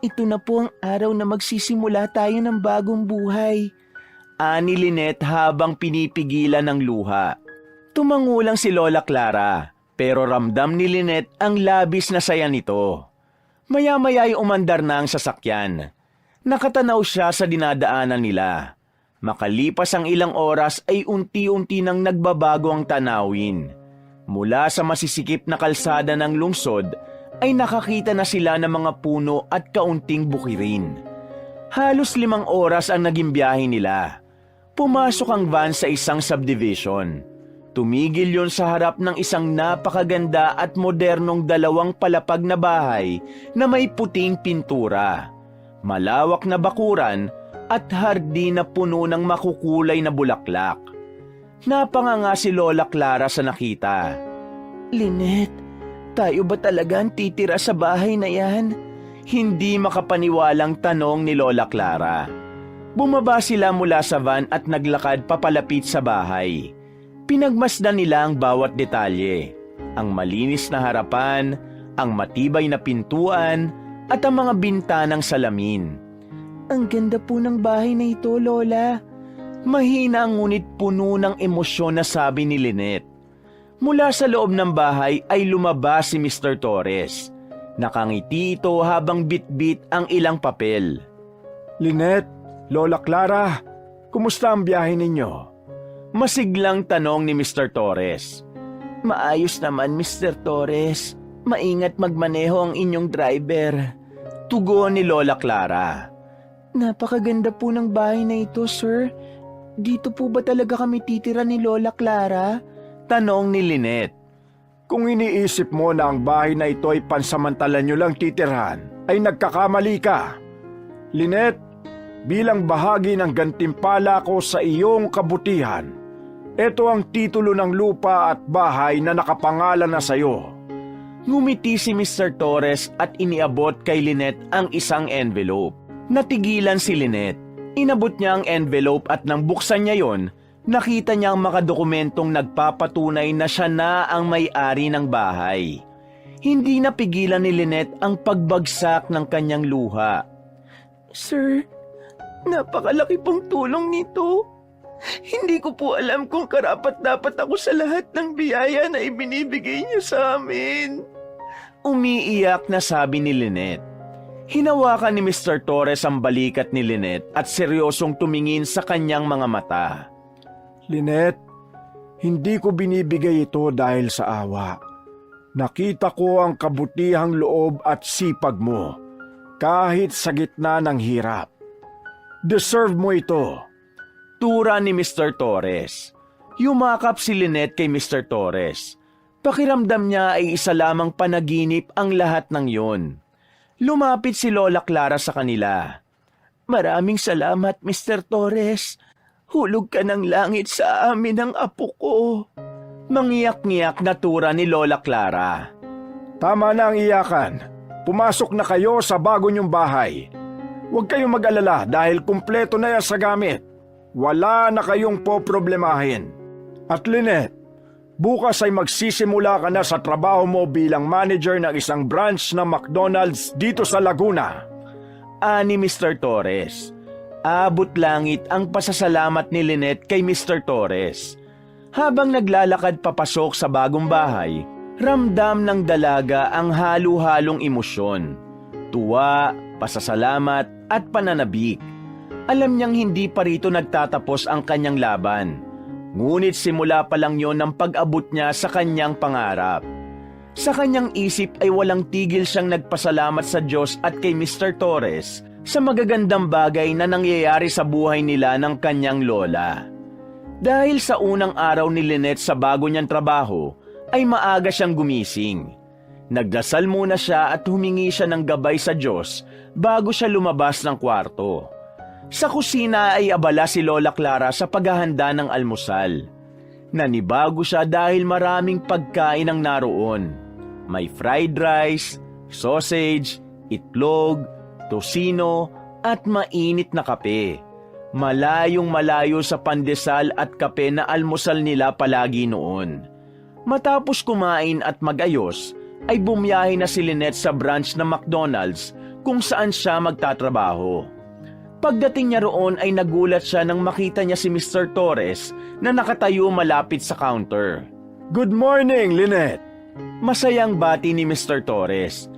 ito na po ang araw na magsisimula tayo ng bagong buhay. Ani Lynette habang pinipigilan ng luha. Tumangulang si Lola Clara, pero ramdam ni Lynette ang labis na saya nito. Maya-maya ay umandar na ang sasakyan. Nakatanaw siya sa dinadaanan nila. Makalipas ang ilang oras ay unti-unti nang nagbabago ang tanawin. Mula sa masisikip na kalsada ng lungsod ay nakakita na sila ng mga puno at kaunting bukirin. Halos 5 oras ang naging biyahe nila. Pumasok ang van sa isang subdivision. Tumigil yon sa harap ng isang napakaganda at modernong 2 palapag na bahay na may puting pintura, malawak na bakuran at hardin na puno ng makukulay na bulaklak. Napanganga si Lola Clara sa nakita. Lynette, tayo ba talaga ang titira sa bahay na yan? Hindi makapaniwalang tanong ni Lola Clara. Bumaba sila mula sa van at naglakad papalapit sa bahay. Pinagmasdan nila ang bawat detalye. Ang malinis na harapan, ang matibay na pintuan, at ang mga bintanang salamin. Ang ganda po ng bahay na ito, Lola. Mahina ngunit puno ng emosyon na sabi ni Lynette. Mula sa loob ng bahay ay lumabas si Mr. Torres. Nakangiti ito habang bitbit ang ilang papel. Lynette, Lola Clara, kumusta ang biyahe ninyo? Masiglang tanong ni Mr. Torres. Maayos naman, Mr. Torres. Maingat magmaneho ang inyong driver. Tugon ni Lola Clara. Napakaganda po ng bahay na ito, sir. Dito po ba talaga kami titira ni Lola Clara? Tanong ni Lynette. Kung iniisip mo na ang bahay na ito ay pansamantala nyo lang titirhan, ay nagkakamali ka. Lynette, bilang bahagi ng gantimpala ko sa iyong kabutihan, ito ang titulo ng lupa at bahay na nakapangalan na sa iyo. Ngumiti si Mr. Torres at iniabot kay Lynette ang isang envelope. Natigilan si Lynette. Inabot niya ang envelope at nang buksan niya yon, nakita niya ang makadokumentong nagpapatunay na siya na ang may-ari ng bahay. Hindi napigilan ni Lynette ang pagbagsak ng kanyang luha. Sir, napakalaki pong tulong nito. Hindi ko po alam kung karapat-dapat ako sa lahat ng biyaya na ibinibigay niyo sa amin. Umiiyak na sabi ni Lynette. Hinawakan ni Mr. Torres ang balikat ni Lynette at seryosong tumingin sa kanyang mga mata. Lynette, hindi ko binibigay ito dahil sa awa. Nakita ko ang kabutihang loob at sipag mo, kahit sa gitna ng hirap. Deserve mo ito. Tura ni Mr. Torres. Yumakap si Lynette kay Mr. Torres. Pakiramdam niya ay isa lamang panaginip ang lahat ng yon. Lumapit si Lola Clara sa kanila. Maraming salamat, Mr. Torres. Hulog ka ng langit sa amin ng apo ko. Mangiyak-ngiyak na tura ni Lola Clara. Tama na ang iyakan. Pumasok na kayo sa bago niyong bahay. Huwag kayong mag-alala dahil kumpleto na yan sa gamit. Wala na kayong poproblemahin. At Lynette, bukas ay magsisimula ka na sa trabaho mo bilang manager ng isang branch ng McDonald's dito sa Laguna. Ani Mr. Torres. Abot langit ang pasasalamat ni Lynette kay Mr. Torres. Habang naglalakad papasok sa bagong bahay, ramdam ng dalaga ang halo-halong emosyon. Tuwa, pasasalamat at pananabik. Alam niyang hindi pa rito nagtatapos ang kanyang laban. Ngunit simula pa lang yon ng pag-abot niya sa kanyang pangarap. Sa kanyang isip ay walang tigil siyang nagpasalamat sa Diyos at kay Mr. Torres sa magagandang bagay na nangyayari sa buhay nila ng kanyang lola. Dahil sa unang araw ni Lynette sa bago niyang trabaho, ay maaga siyang gumising. Nagdasal muna siya at humingi siya ng gabay sa Diyos bago siya lumabas ng kwarto. Sa kusina ay abala si Lola Clara sa paghahanda ng almusal. Nanibago siya dahil maraming pagkain ang naroon. May fried rice, sausage, itlog, tosino at mainit na kape. Malayong malayo sa pandesal at kape na almusal nila palagi noon. Matapos kumain at magayos, ay bumiyahe na si Lynette sa branch ng McDonald's kung saan siya magtatrabaho. Pagdating niya roon ay nagulat siya nang makita niya si Mr. Torres na nakatayo malapit sa counter. Good morning, Lynette! Masayang bati ni Mr. Torres.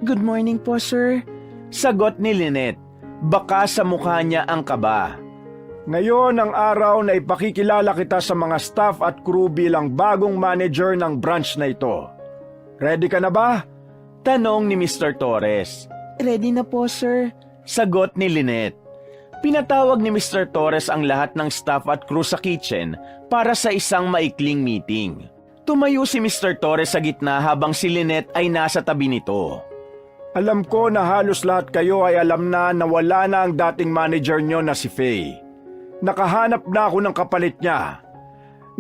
Good morning po, sir. Sagot ni Lynette. Baka sa mukha niya ang kaba. Ngayon ang araw na ipakikilala kita sa mga staff at crew bilang bagong manager ng branch na ito. Ready ka na ba? Tanong ni Mr. Torres. Ready na po, sir. Sagot ni Lynette. Pinatawag ni Mr. Torres ang lahat ng staff at crew sa kitchen para sa isang maikling meeting. Tumayo si Mr. Torres sa gitna habang si Lynette ay nasa tabi nito. Alam ko na halos lahat kayo ay alam na wala na ang dating manager nyo na si Faye. Nakahanap na ako ng kapalit niya.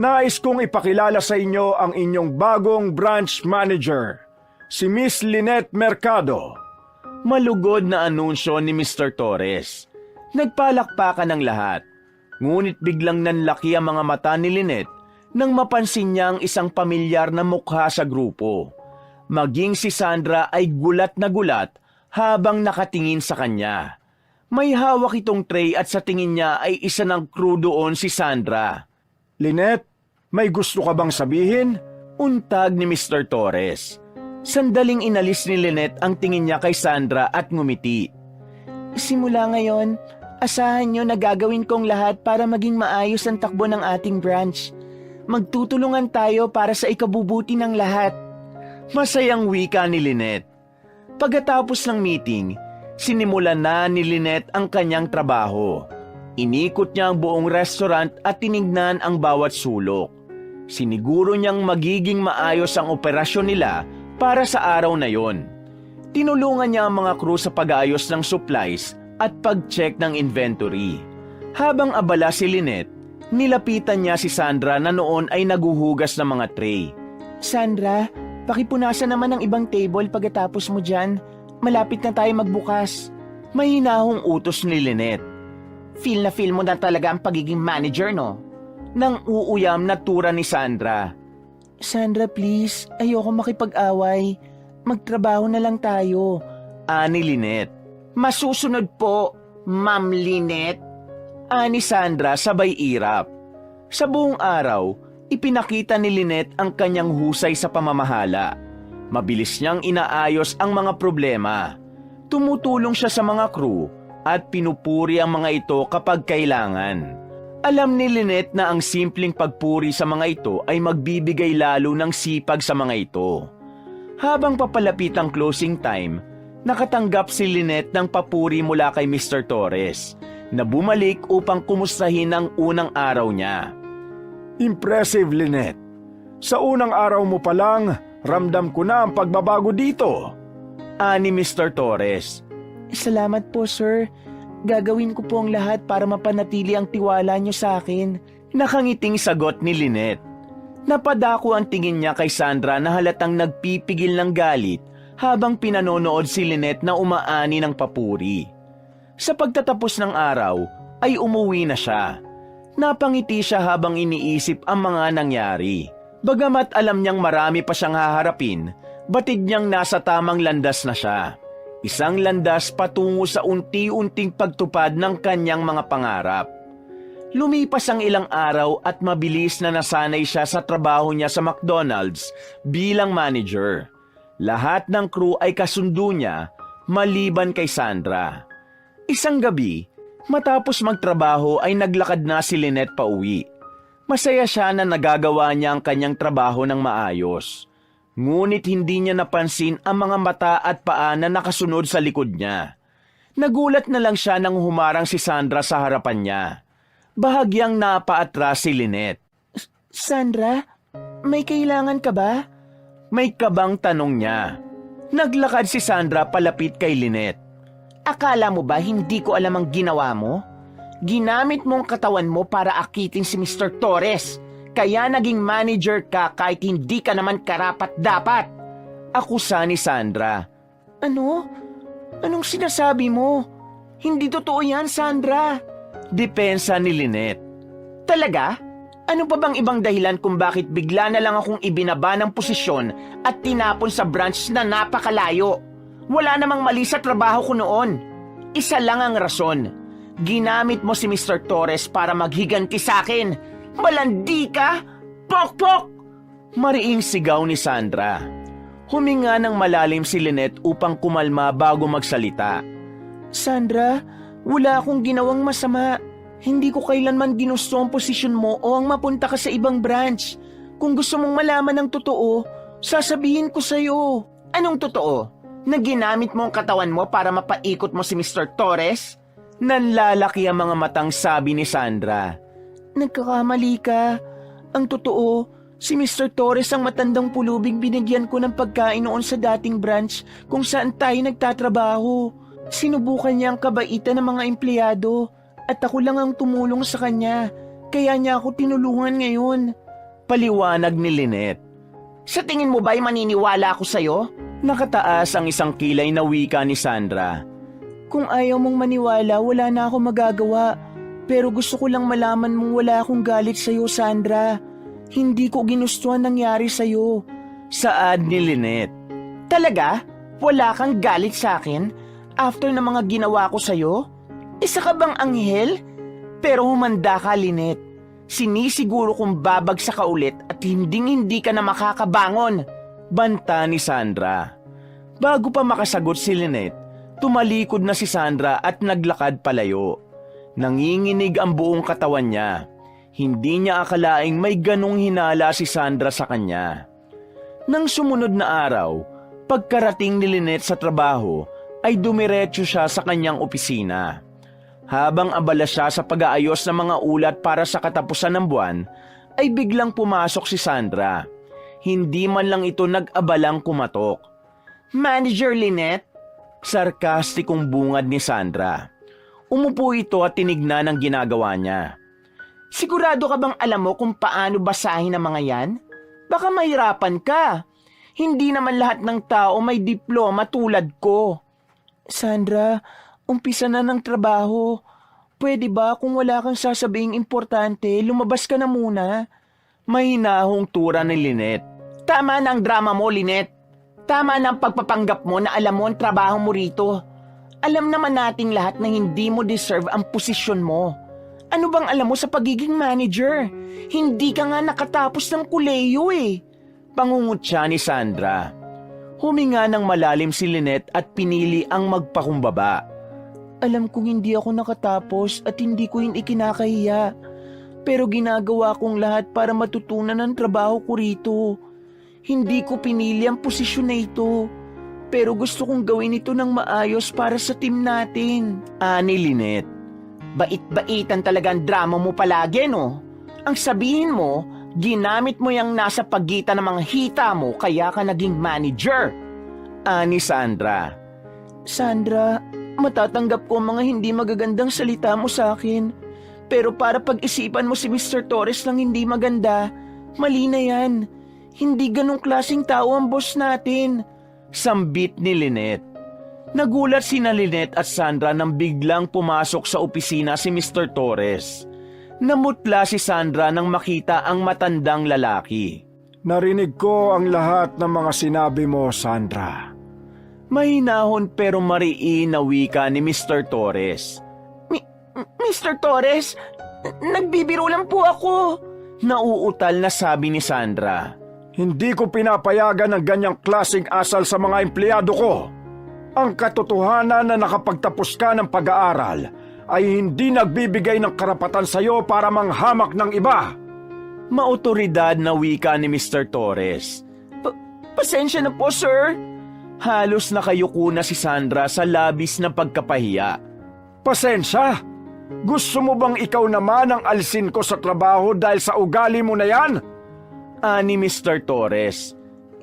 Nais kong ipakilala sa inyo ang inyong bagong branch manager, si Miss Lynette Mercado. Malugod na anunsyo ni Mr. Torres. Nagpalakpakan ng lahat. Ngunit biglang nanlaki ang mga mata ni Lynette nang mapansin niya ang isang pamilyar na mukha sa grupo. Maging si Sandra ay gulat na gulat habang nakatingin sa kanya. May hawak itong tray at sa tingin niya ay isa ng crew doon si Sandra. Lynette, may gusto ka bang sabihin? Untag ni Mr. Torres. Sandaling inalis ni Lynette ang tingin niya kay Sandra at ngumiti. Simula ngayon, asahan niyo na gagawin kong lahat para maging maayos ang takbo ng ating branch. Magtutulungan tayo para sa ikabubuti ng lahat. Masayang wika ni Lynette. Pagkatapos ng meeting, sinimulan na ni Lynette ang kanyang trabaho. Inikot niya ang buong restaurant at tinignan ang bawat sulok. Siniguro niyang magiging maayos ang operasyon nila para sa araw na yon. Tinulungan niya ang mga crew sa pag-aayos ng supplies at pag-check ng inventory. Habang abala si Lynette, nilapitan niya si Sandra na noon ay naguhugas ng mga tray. Sandra, pakipunasan naman ang ibang table pagkatapos mo dyan. Malapit na tayo magbukas. May hinahong utos ni Lynette. Feel mo na talaga ang pagiging manager, no? Nang uuyam na tura ni Sandra. Sandra, please, ayoko makipag-away. Magtrabaho na lang tayo. Ani Lynette. Masusunod po, Ma'am Lynette. Ani Sandra sabay irap. Sa buong araw, ipinakita ni Lynette ang kanyang husay sa pamamahala. Mabilis niyang inaayos ang mga problema. Tumutulong siya sa mga crew at pinupuri ang mga ito kapag kailangan. Alam ni Lynette na ang simpleng pagpuri sa mga ito ay magbibigay lalo ng sipag sa mga ito. Habang papalapit ang closing time, nakatanggap si Lynette ng papuri mula kay Mr. Torres na bumalik upang kumustahin ang unang araw niya. Impressive, Lynette. Sa unang araw mo pa lang, ramdam ko na ang pagbabago dito. Ani Mr. Torres. Salamat po, sir. Gagawin ko po ang lahat para mapanatili ang tiwala niyo sa akin. Nakangiting sagot ni Lynette. Napadako ang tingin niya kay Sandra na halatang nagpipigil ng galit habang pinanonood si Lynette na umaani ng papuri. Sa pagtatapos ng araw ay umuwi na siya. Napangiti siya habang iniisip ang mga nangyari. Bagamat alam niyang marami pa siyang haharapin, batid niyang nasa tamang landas na siya. Isang landas patungo sa unti-unting pagtupad ng kanyang mga pangarap. Lumipas ang ilang araw at mabilis na nasanay siya sa trabaho niya sa McDonald's bilang manager. Lahat ng crew ay kasundo niya, maliban kay Sandra. Isang gabi, matapos magtrabaho ay naglakad na si Lynette pauwi. Masaya siya na nagagawa niya ang kanyang trabaho ng maayos. Ngunit hindi niya napansin ang mga mata at paa na nakasunod sa likod niya. Nagulat na lang siya nang humarang si Sandra sa harapan niya. Bahagyang napaatras si Lynette. Sandra, may kailangan ka ba? May kabang tanong niya. Naglakad si Sandra palapit kay Lynette. Akala mo ba hindi ko alam ang ginawa mo? Ginamit mo ang katawan mo para akitin si Mr. Torres. Kaya naging manager ka kahit hindi ka naman karapat-dapat. Akusa ni Sandra. Ano? Anong sinasabi mo? Hindi totoo yan, Sandra. Depensa ni Lynette. Talaga? Ano pa bang ibang dahilan kung bakit bigla na lang akong ibinaba ng posisyon at tinapon sa branch na napakalayo? Wala namang mali sa trabaho ko noon. Isa lang ang rason. Ginamit mo si Mr. Torres para maghiganti sa akin. Malandi ka? Pok-pok! Mariing sigaw ni Sandra. Huminga ng malalim si Lynette upang kumalma bago magsalita. Sandra, wala akong ginawang masama. Hindi ko kailanman ginusto ang posisyon mo o ang mapunta ka sa ibang branch. Kung gusto mong malaman ng totoo, sasabihin ko sa'yo. Anong totoo? Na ginamit mo ang katawan mo para mapaikot mo si Mr. Torres? Nanlalaki ang mga matang sabi ni Sandra. Nagkakamali ka. Ang totoo, si Mr. Torres ang matandang pulubing binigyan ko ng pagkain noon sa dating branch kung saan tayo nagtatrabaho. Sinubukan niya ang kabaitan ng mga empleyado at ako lang ang tumulong sa kanya. Kaya niya ako tinulungan ngayon. Paliwanag ni Lynette. Sa tingin mo ba'y maniniwala ako sa'yo? Nakataas ang isang kilay na wika ni Sandra. Kung ayaw mong maniwala, wala na ako magagawa. Pero gusto ko lang malaman mong wala akong galit sa'yo, Sandra. Hindi ko ginustuhan nangyari sa'yo. Saad ni Lynette. Talaga? Wala kang galit sa akin? After na mga ginawa ko sa'yo? Isa ka bang anghel? Pero humanda ka, Lynette. Sinisiguro kong babagsak ka ulit at hindi ka na makakabangon. Banta ni Sandra. Bago pa makasagot si Lynette, tumalikod na si Sandra at naglakad palayo. Nanginginig ang buong katawan niya. Hindi niya akalaing may ganong hinala si Sandra sa kanya. Nang sumunod na araw, pagkarating ni Lynette sa trabaho, ay dumiretso siya sa kanyang opisina. Habang abala siya sa pag-aayos ng mga ulat para sa katapusan ng buwan, ay biglang pumasok si Sandra. Hindi man lang ito nag-abalang kumatok. Manager Lynette? Sarkastikong bungad ni Sandra. Umupo ito at tinignan ang ginagawa niya. Sigurado ka bang alam mo kung paano basahin ang mga yan? Baka mahirapan ka. Hindi naman lahat ng tao may diploma tulad ko. Sandra, umpisa na ng trabaho. Pwede ba kung wala kang sasabing importante, lumabas ka na muna? Mahinahong tura ni Lynette. Tama na ang drama mo, Lynette. Tama na ang pagpapanggap mo na alam mo ang trabaho mo rito. Alam naman nating lahat na hindi mo deserve ang posisyon mo. Ano bang alam mo sa pagiging manager? Hindi ka nga nakatapos ng kuleyo eh. Pangungutya ni Sandra. Huminga ng malalim si Lynette at pinili ang magpakumbaba. Alam kong hindi ako nakatapos at hindi ko yun ikinakahiya. Pero ginagawa kong lahat para matutunan ang trabaho ko rito. Hindi ko pinili ang posisyon na ito. Pero gusto kong gawin ito ng maayos para sa team natin. Ani Lynette. Bait-baitan talaga ang drama mo palagi, no? Ang sabihin mo, ginamit mo yung nasa pagitan ng mga hita mo kaya ka naging manager. Ani Sandra. Sandra, matatanggap ko ang mga hindi magagandang salita mo sa akin. Pero para pag-isipan mo si Mr. Torres lang hindi maganda, mali na yan. Hindi ganong klaseng tao ang boss natin. Sambit ni Lynette. Nagulat sina Lynette at Sandra nang biglang pumasok sa opisina si Mr. Torres. Namutla si Sandra nang makita ang matandang lalaki. Narinig ko ang lahat ng mga sinabi mo, Sandra. Mahinahon pero mariin na wika ni Mr. Torres. Mr. Torres, nagbibiro lang po ako. Nauutal na sabi ni Sandra. Hindi ko pinapayagan ng ganyang klaseng asal sa mga empleyado ko. Ang katotohanan na nakapagtapos ka ng pag-aaral ay hindi nagbibigay ng karapatan sa iyo para manghamak ng iba. Maotoridad na wika ni Mr. Torres. Pasensya na po, sir. Halos nakayuko na si Sandra sa labis na pagkapahiya. Pasensya? Gusto mo bang ikaw naman ang alisin ko sa trabaho dahil sa ugali mo na yan? Ani Mr. Torres.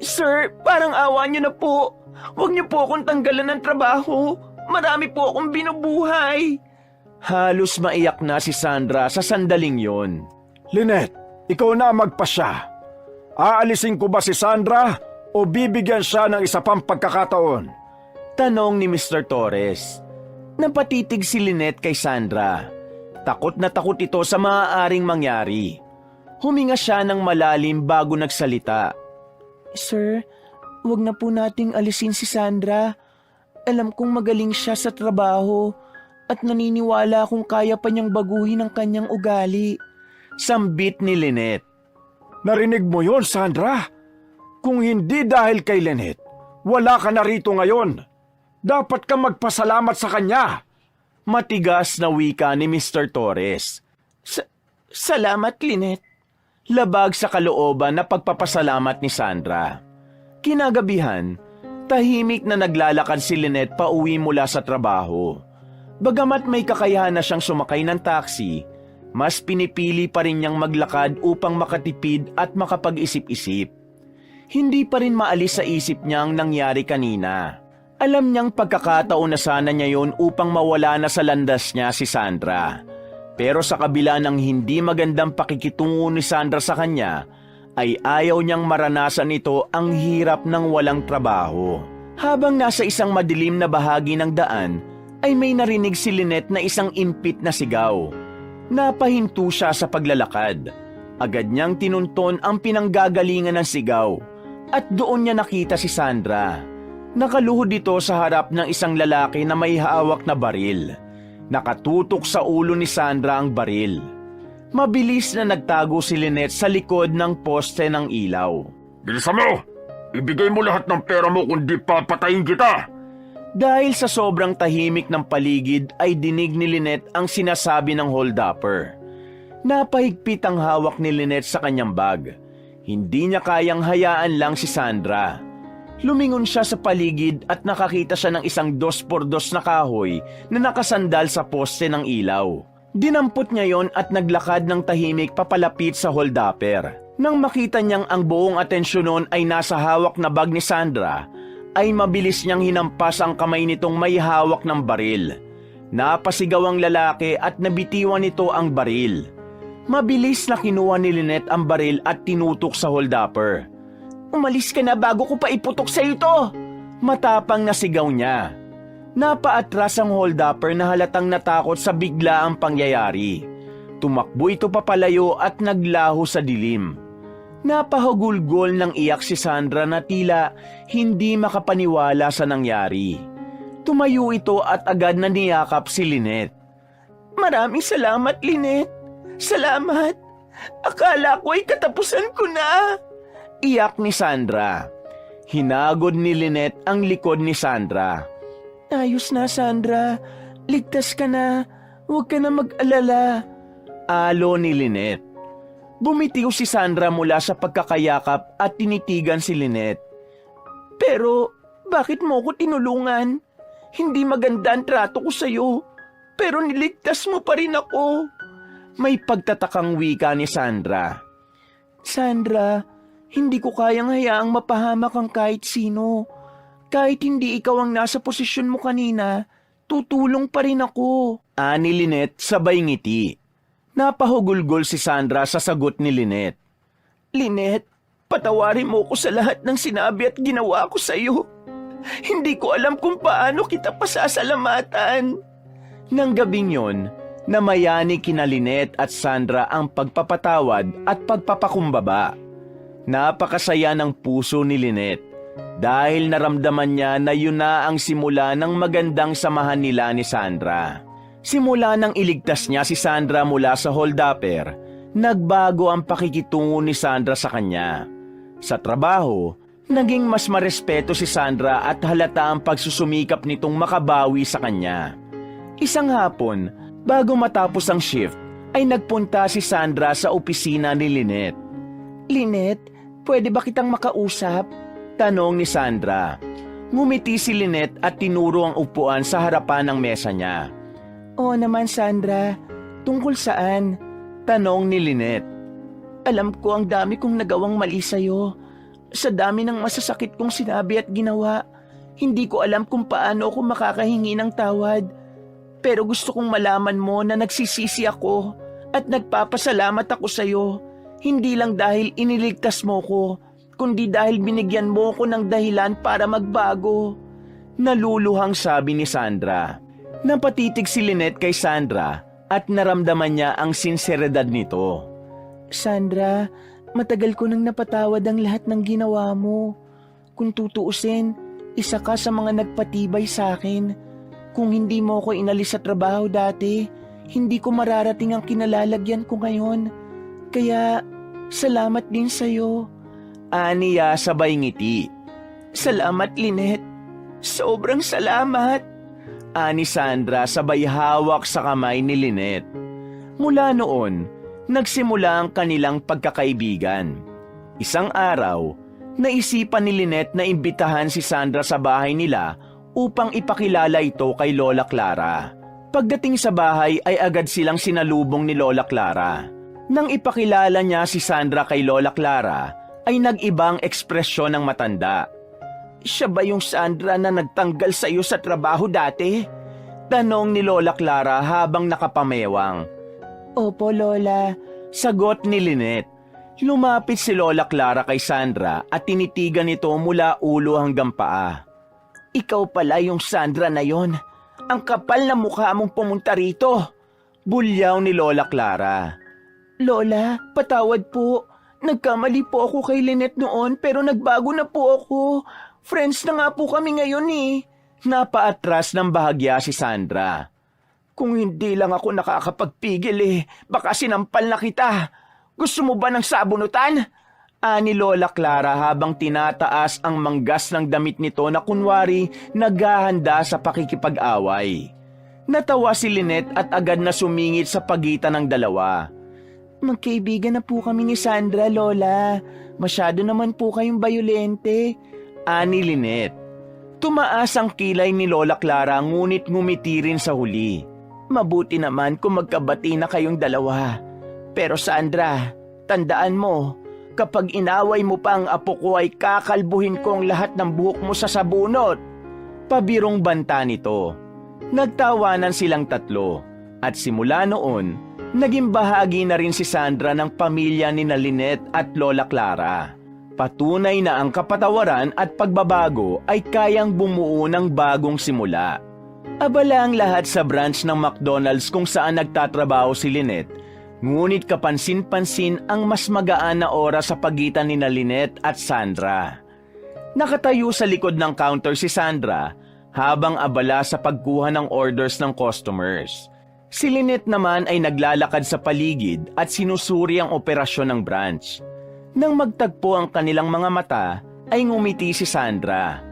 Sir, parang awa niyo na po. Huwag niyo po akong tanggalan ng trabaho. Marami po akong binubuhay. Halos maiyak na si Sandra sa sandaling yon. Lynette, ikaw na magpasya. Aalisin ko ba si Sandra o bibigyan siya ng isa pang pagkakataon? Tanong ni Mr. Torres. Napatitig si Lynette kay Sandra. Takot na takot ito sa maaaring mangyari. Huminga siya ng malalim bago nagsalita. Sir, wag na po nating alisin si Sandra. Alam kong magaling siya sa trabaho at naniniwala kung kaya pa niyang baguhin ang kanyang ugali. Sambit ni Lynette. Narinig mo yon, Sandra? Kung hindi dahil kay Lynette, wala ka na rito ngayon. Dapat ka magpasalamat sa kanya. Matigas na wika ni Mr. Torres. Salamat, Lynette. Labag sa kalooban na pagpapasalamat ni Sandra. Kinagabihan, tahimik na naglalakad si Lynette pauwi mula sa trabaho. Bagamat may kakayahan na siyang sumakay ng taxi, mas pinipili pa rin niyang maglakad upang makatipid at makapag-isip-isip. Hindi pa rin maalis sa isip niya ang nangyari kanina. Alam niyang pagkakataon na sana niya yon upang mawala na sa landas niya si Sandra. Pero sa kabila ng hindi magandang pakikitungo ni Sandra sa kanya, ay ayaw niyang maranasan ito ang hirap ng walang trabaho. Habang nasa isang madilim na bahagi ng daan, ay may narinig si Lynette na isang impit na sigaw. Napahinto siya sa paglalakad. Agad niyang tinunton ang pinanggagalingan ng sigaw at doon niya nakita si Sandra. Nakaluhod ito sa harap ng isang lalaki na may hawak na baril. Nakatutok sa ulo ni Sandra ang baril. Mabilis na nagtago si Lynette sa likod ng poste ng ilaw. Bilisan mo! Ibigay mo lahat ng pera mo kundi papatayin kita! Dahil sa sobrang tahimik ng paligid ay dinig ni Lynette ang sinasabi ng hold-upper. Napahigpit ang hawak ni Lynette sa kanyang bag. Hindi niya kayang hayaan lang si Sandra. Lumingon siya sa paligid at nakakita siya ng isang 2x2 na kahoy na nakasandal sa poste ng ilaw. Dinampot niya yon at naglakad ng tahimik papalapit sa hold-upper. Nang makita niyang ang buong atensyon nun ay nasa hawak na bag ni Sandra, ay mabilis niyang hinampas ang kamay nitong may hawak ng baril. Napasigaw ang lalaki at nabitiwan nito ang baril. Mabilis na kinuha ni Lynette ang baril at tinutok sa hold-upper. Umalis ka na bago ko pa iputok sa ito. Matapang na sigaw niya. Napaatras ang hold-upper na halatang natakot sa biglaang pangyayari. Tumakbo ito papalayo at naglaho sa dilim. Napahugulgol ng iyak si Sandra na tila hindi makapaniwala sa nangyari. Tumayo ito at agad na niyakap si Lynette. Maraming salamat, Lynette. Salamat. Akala ko ay katapusan ko na. Iyak ni Sandra. Hinagod ni Lynette ang likod ni Sandra. Ayos na, Sandra. Ligtas ka na. Huwag ka na mag-alala. Alo ni Lynette. Bumitiw si Sandra mula sa pagkakayakap at tinitigan si Lynette. Pero bakit mo ko tinulungan? Hindi maganda ang trato ko sa'yo. Pero niligtas mo pa rin ako. May pagtatakang wika ni Sandra. Sandra, hindi ko kayang hayaang mapahamak ang kahit sino. Kahit hindi ikaw ang nasa posisyon mo kanina, tutulong pa rin ako. Ani Lynette sabay ngiti. Napahugulgol si Sandra sa sagot ni Lynette. Lynette, patawarin mo ko sa lahat ng sinabi at ginawa ko sa iyo. Hindi ko alam kung paano kita pasasalamatan. Nang gabing yon, namayani kina Lynette at Sandra ang pagpapatawad at pagpapakumbaba. Napakasaya ng puso ni Lynette dahil naramdaman niya na yun na ang simula ng magandang samahan nila ni Sandra. Simula nang iligtas niya si Sandra mula sa holdupper, nagbago ang pakikitungo ni Sandra sa kanya. Sa trabaho, naging mas marespeto si Sandra at halata ang pagsusumikap nitong makabawi sa kanya. Isang hapon, bago matapos ang shift, ay nagpunta si Sandra sa opisina ni Lynette. Lynette, pwede ba kitang makausap? Tanong ni Sandra. Ngumiti si Lynette at tinuro ang upuan sa harapan ng mesa niya. Oo naman Sandra, tungkol saan? Tanong ni Lynette. Alam ko ang dami kong nagawang mali sa'yo. Sa dami ng masasakit kong sinabi at ginawa, hindi ko alam kung paano ako makakahingi ng tawad. Pero gusto kong malaman mo na nagsisisi ako at nagpapasalamat ako sa'yo. Hindi lang dahil iniligtas mo ko, kundi dahil binigyan mo ko ng dahilan para magbago. Naluluhang sabi ni Sandra. Napatitig si Lynette kay Sandra at naramdaman niya ang sinseridad nito. Sandra, matagal ko nang napatawad ang lahat ng ginawa mo. Kung tutuusin, isa ka sa mga nagpatibay sa akin. Kung hindi mo ko inalis sa trabaho dati, hindi ko mararating ang kinalalagyan ko ngayon. Kaya, salamat din sa'yo. Aniya sabay ngiti. Salamat, Lynette. Sobrang salamat. Ani Sandra sabay hawak sa kamay ni Lynette. Mula noon, nagsimula ang kanilang pagkakaibigan. Isang araw, naisipan ni Lynette na imbitahan si Sandra sa bahay nila upang ipakilala ito kay Lola Clara. Pagdating sa bahay ay agad silang sinalubong ni Lola Clara. Nang ipakilala niya si Sandra kay Lola Clara, ay nag-ibang ekspresyon ng matanda. Siya ba yung Sandra na nagtanggal sa iyo sa trabaho dati? Tanong ni Lola Clara habang nakapamewang. Opo, Lola. Sagot ni Lynette. Lumapit si Lola Clara kay Sandra at tinitigan ito mula ulo hanggang paa. Ikaw pala yung Sandra na yon. Ang kapal na mukha mong pumunta rito. Bulyaw ni Lola Clara. Lola, patawad po. Nagkamali po ako kay Lynette noon pero nagbago na po ako. Friends na nga po kami ngayon eh. Napaatras ng bahagya si Sandra. Kung hindi lang ako nakakapagpigil eh, baka sinampal na kita. Gusto mo ba ng sabunutan? Ani Lola Clara habang tinataas ang manggas ng damit nito na kunwari naghahanda sa pakikipag-away. Natawa si Lynette at agad na sumingit sa pagitan ng dalawa. Magkaibigan na po kami ni Sandra, Lola. Masyado naman po kayong bayolente. Ani Lynette. Tumaas ang kilay ni Lola Clara ngunit ngumiti rin sa huli. Mabuti naman kung magkabati na kayong dalawa. Pero Sandra, tandaan mo, kapag inaway mo pa ang apo ko ay kakalbuhin ko ang lahat ng buhok mo sa sabunot. Pabirong banta nito. Nagtawanan silang tatlo at simula noon, naging bahagi na rin si Sandra ng pamilya ni Lynette at Lola Clara. Patunay na ang kapatawaran at pagbabago ay kayang bumuo ng bagong simula. Abala ang lahat sa branch ng McDonald's kung saan nagtatrabaho si Lynette, ngunit kapansin-pansin ang mas magaan na oras sa pagitan ni Lynette at Sandra. Nakatayo sa likod ng counter si Sandra habang abala sa pagkuha ng orders ng customers. Si Lynette naman ay naglalakad sa paligid at sinusuri ang operasyon ng branch. Nang magtagpo ang kanilang mga mata, ay ngumiti si Sandra.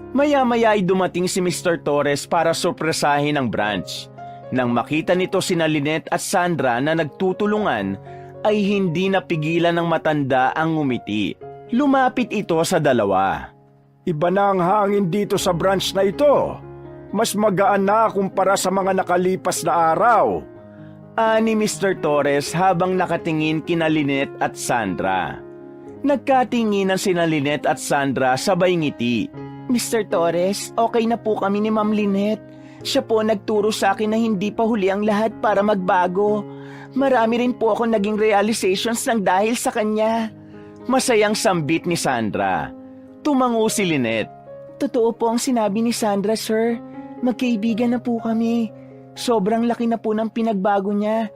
Maya-maya ay dumating si Mr. Torres para sorpresahin ang branch. Nang makita nito sina Lynette at Sandra na nagtutulungan, ay hindi napigilan ng matanda ang ngumiti. Lumapit ito sa dalawa. Iba na ang hangin dito sa branch na ito. Mas magaan na kumpara sa mga nakalipas na araw. Ani Mr. Torres habang nakatingin kina Lynette at Sandra. Nagkatinginan sina Lynette at Sandra sabay ngiti. Mr. Torres, okay na po kami ni Ma'am Lynette. Siya po nagturo sa akin na hindi pa huli ang lahat para magbago. Marami rin po ako naging realizations ng dahil sa kanya. Masayang sambit ni Sandra. Tumango si Lynette. Totoo po ang sinabi ni Sandra, sir. Magkaibigan na po kami. Sobrang laki na po ng pinagbago niya.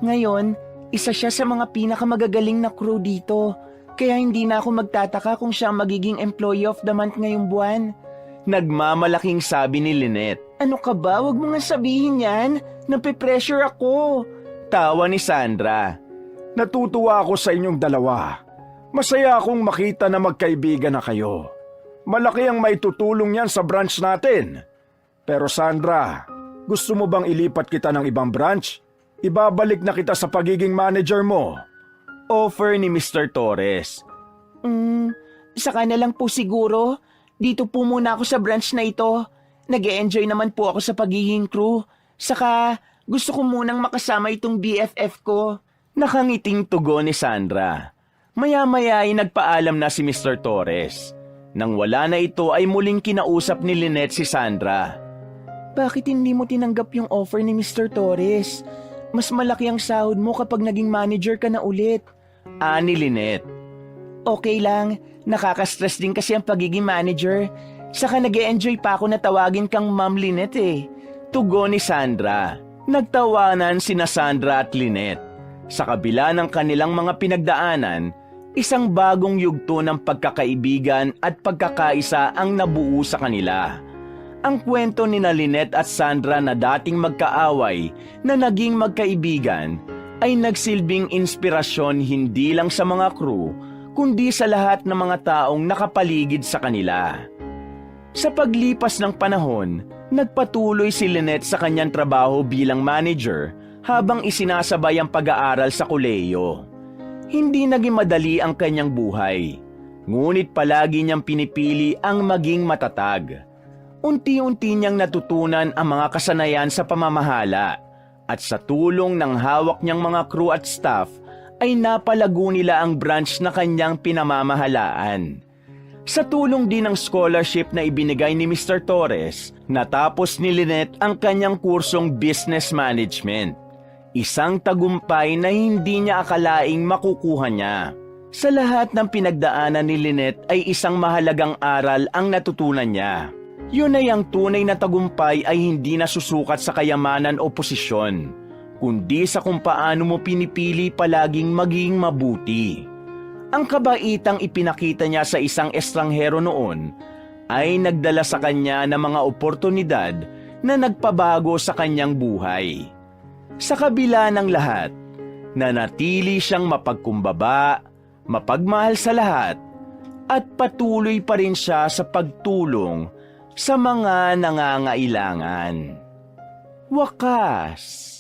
Ngayon, isa siya sa mga pinakamagagaling na crew dito. Kaya hindi na ako magtataka kung siya ang magiging employee of the month ngayong buwan. Nagmamalaking sabi ni Lynette. Ano ka ba? Huwag mo nga sabihin yan. Nape-pressure ako. Tawa ni Sandra. Natutuwa ako sa inyong dalawa. Masaya akong makita na magkaibigan na kayo. Malaki ang maitutulong yan sa branch natin. Pero Sandra, gusto mo bang ilipat kita ng ibang branch? Ibabalik na kita sa pagiging manager mo. Offer ni Mr. Torres. Saka na lang po siguro. Dito po muna ako sa branch na ito. Nag-e-enjoy naman po ako sa pagiging crew. Saka gusto ko munang makasama itong BFF ko. Nakangiting tugon ni Sandra. Maya-maya ay nagpaalam na si Mr. Torres. Nang wala na ito ay muling kinausap ni Lynette si Sandra. Bakit hindi mo tinanggap yung offer ni Mr. Torres? Mas malaki ang sahod mo kapag naging manager ka na ulit. Ani Lynette. Okay lang, nakaka-stress din kasi ang pagiging manager. Saka nag-e-enjoy pa ako na tawagin kang Ma'am Lynette eh. Tugon ni Sandra. Nagtawanan sina Sandra at Lynette. Sa kabila ng kanilang mga pinagdaanan, isang bagong yugto ng pagkakaibigan at pagkakaisa ang nabuo sa kanila. Ang kwento ni Lynette at Sandra na dating magkaaway na naging magkaibigan ay nagsilbing inspirasyon hindi lang sa mga crew kundi sa lahat ng mga taong nakapaligid sa kanila. Sa paglipas ng panahon, nagpatuloy si Lynette sa kanyang trabaho bilang manager habang isinasabay ang pag-aaral sa kolehiyo. Hindi naging madali ang kanyang buhay, ngunit palagi niyang pinipili ang maging matatag. Unti-unti niyang natutunan ang mga kasanayan sa pamamahala at sa tulong ng hawak niyang mga crew at staff ay napalago nila ang branch na kanyang pinamamahalaan. Sa tulong din ng scholarship na ibinigay ni Mr. Torres, natapos ni Lynette ang kanyang kursong business management. Isang tagumpay na hindi niya akalaing makukuha niya. Sa lahat ng pinagdaanan ni Lynette ay isang mahalagang aral ang natutunan niya. Yun ay ang tunay na tagumpay ay hindi nasusukat sa kayamanan o posisyon, kundi sa kung paano mo pinipili palaging maging mabuti. Ang kabaitang ipinakita niya sa isang estranghero noon ay nagdala sa kanya ng mga oportunidad na nagpabago sa kanyang buhay. Sa kabila ng lahat, nanatili siyang mapagkumbaba, mapagmahal sa lahat, at patuloy pa rin siya sa pagtulong sa mga nangangailangan. Wakas!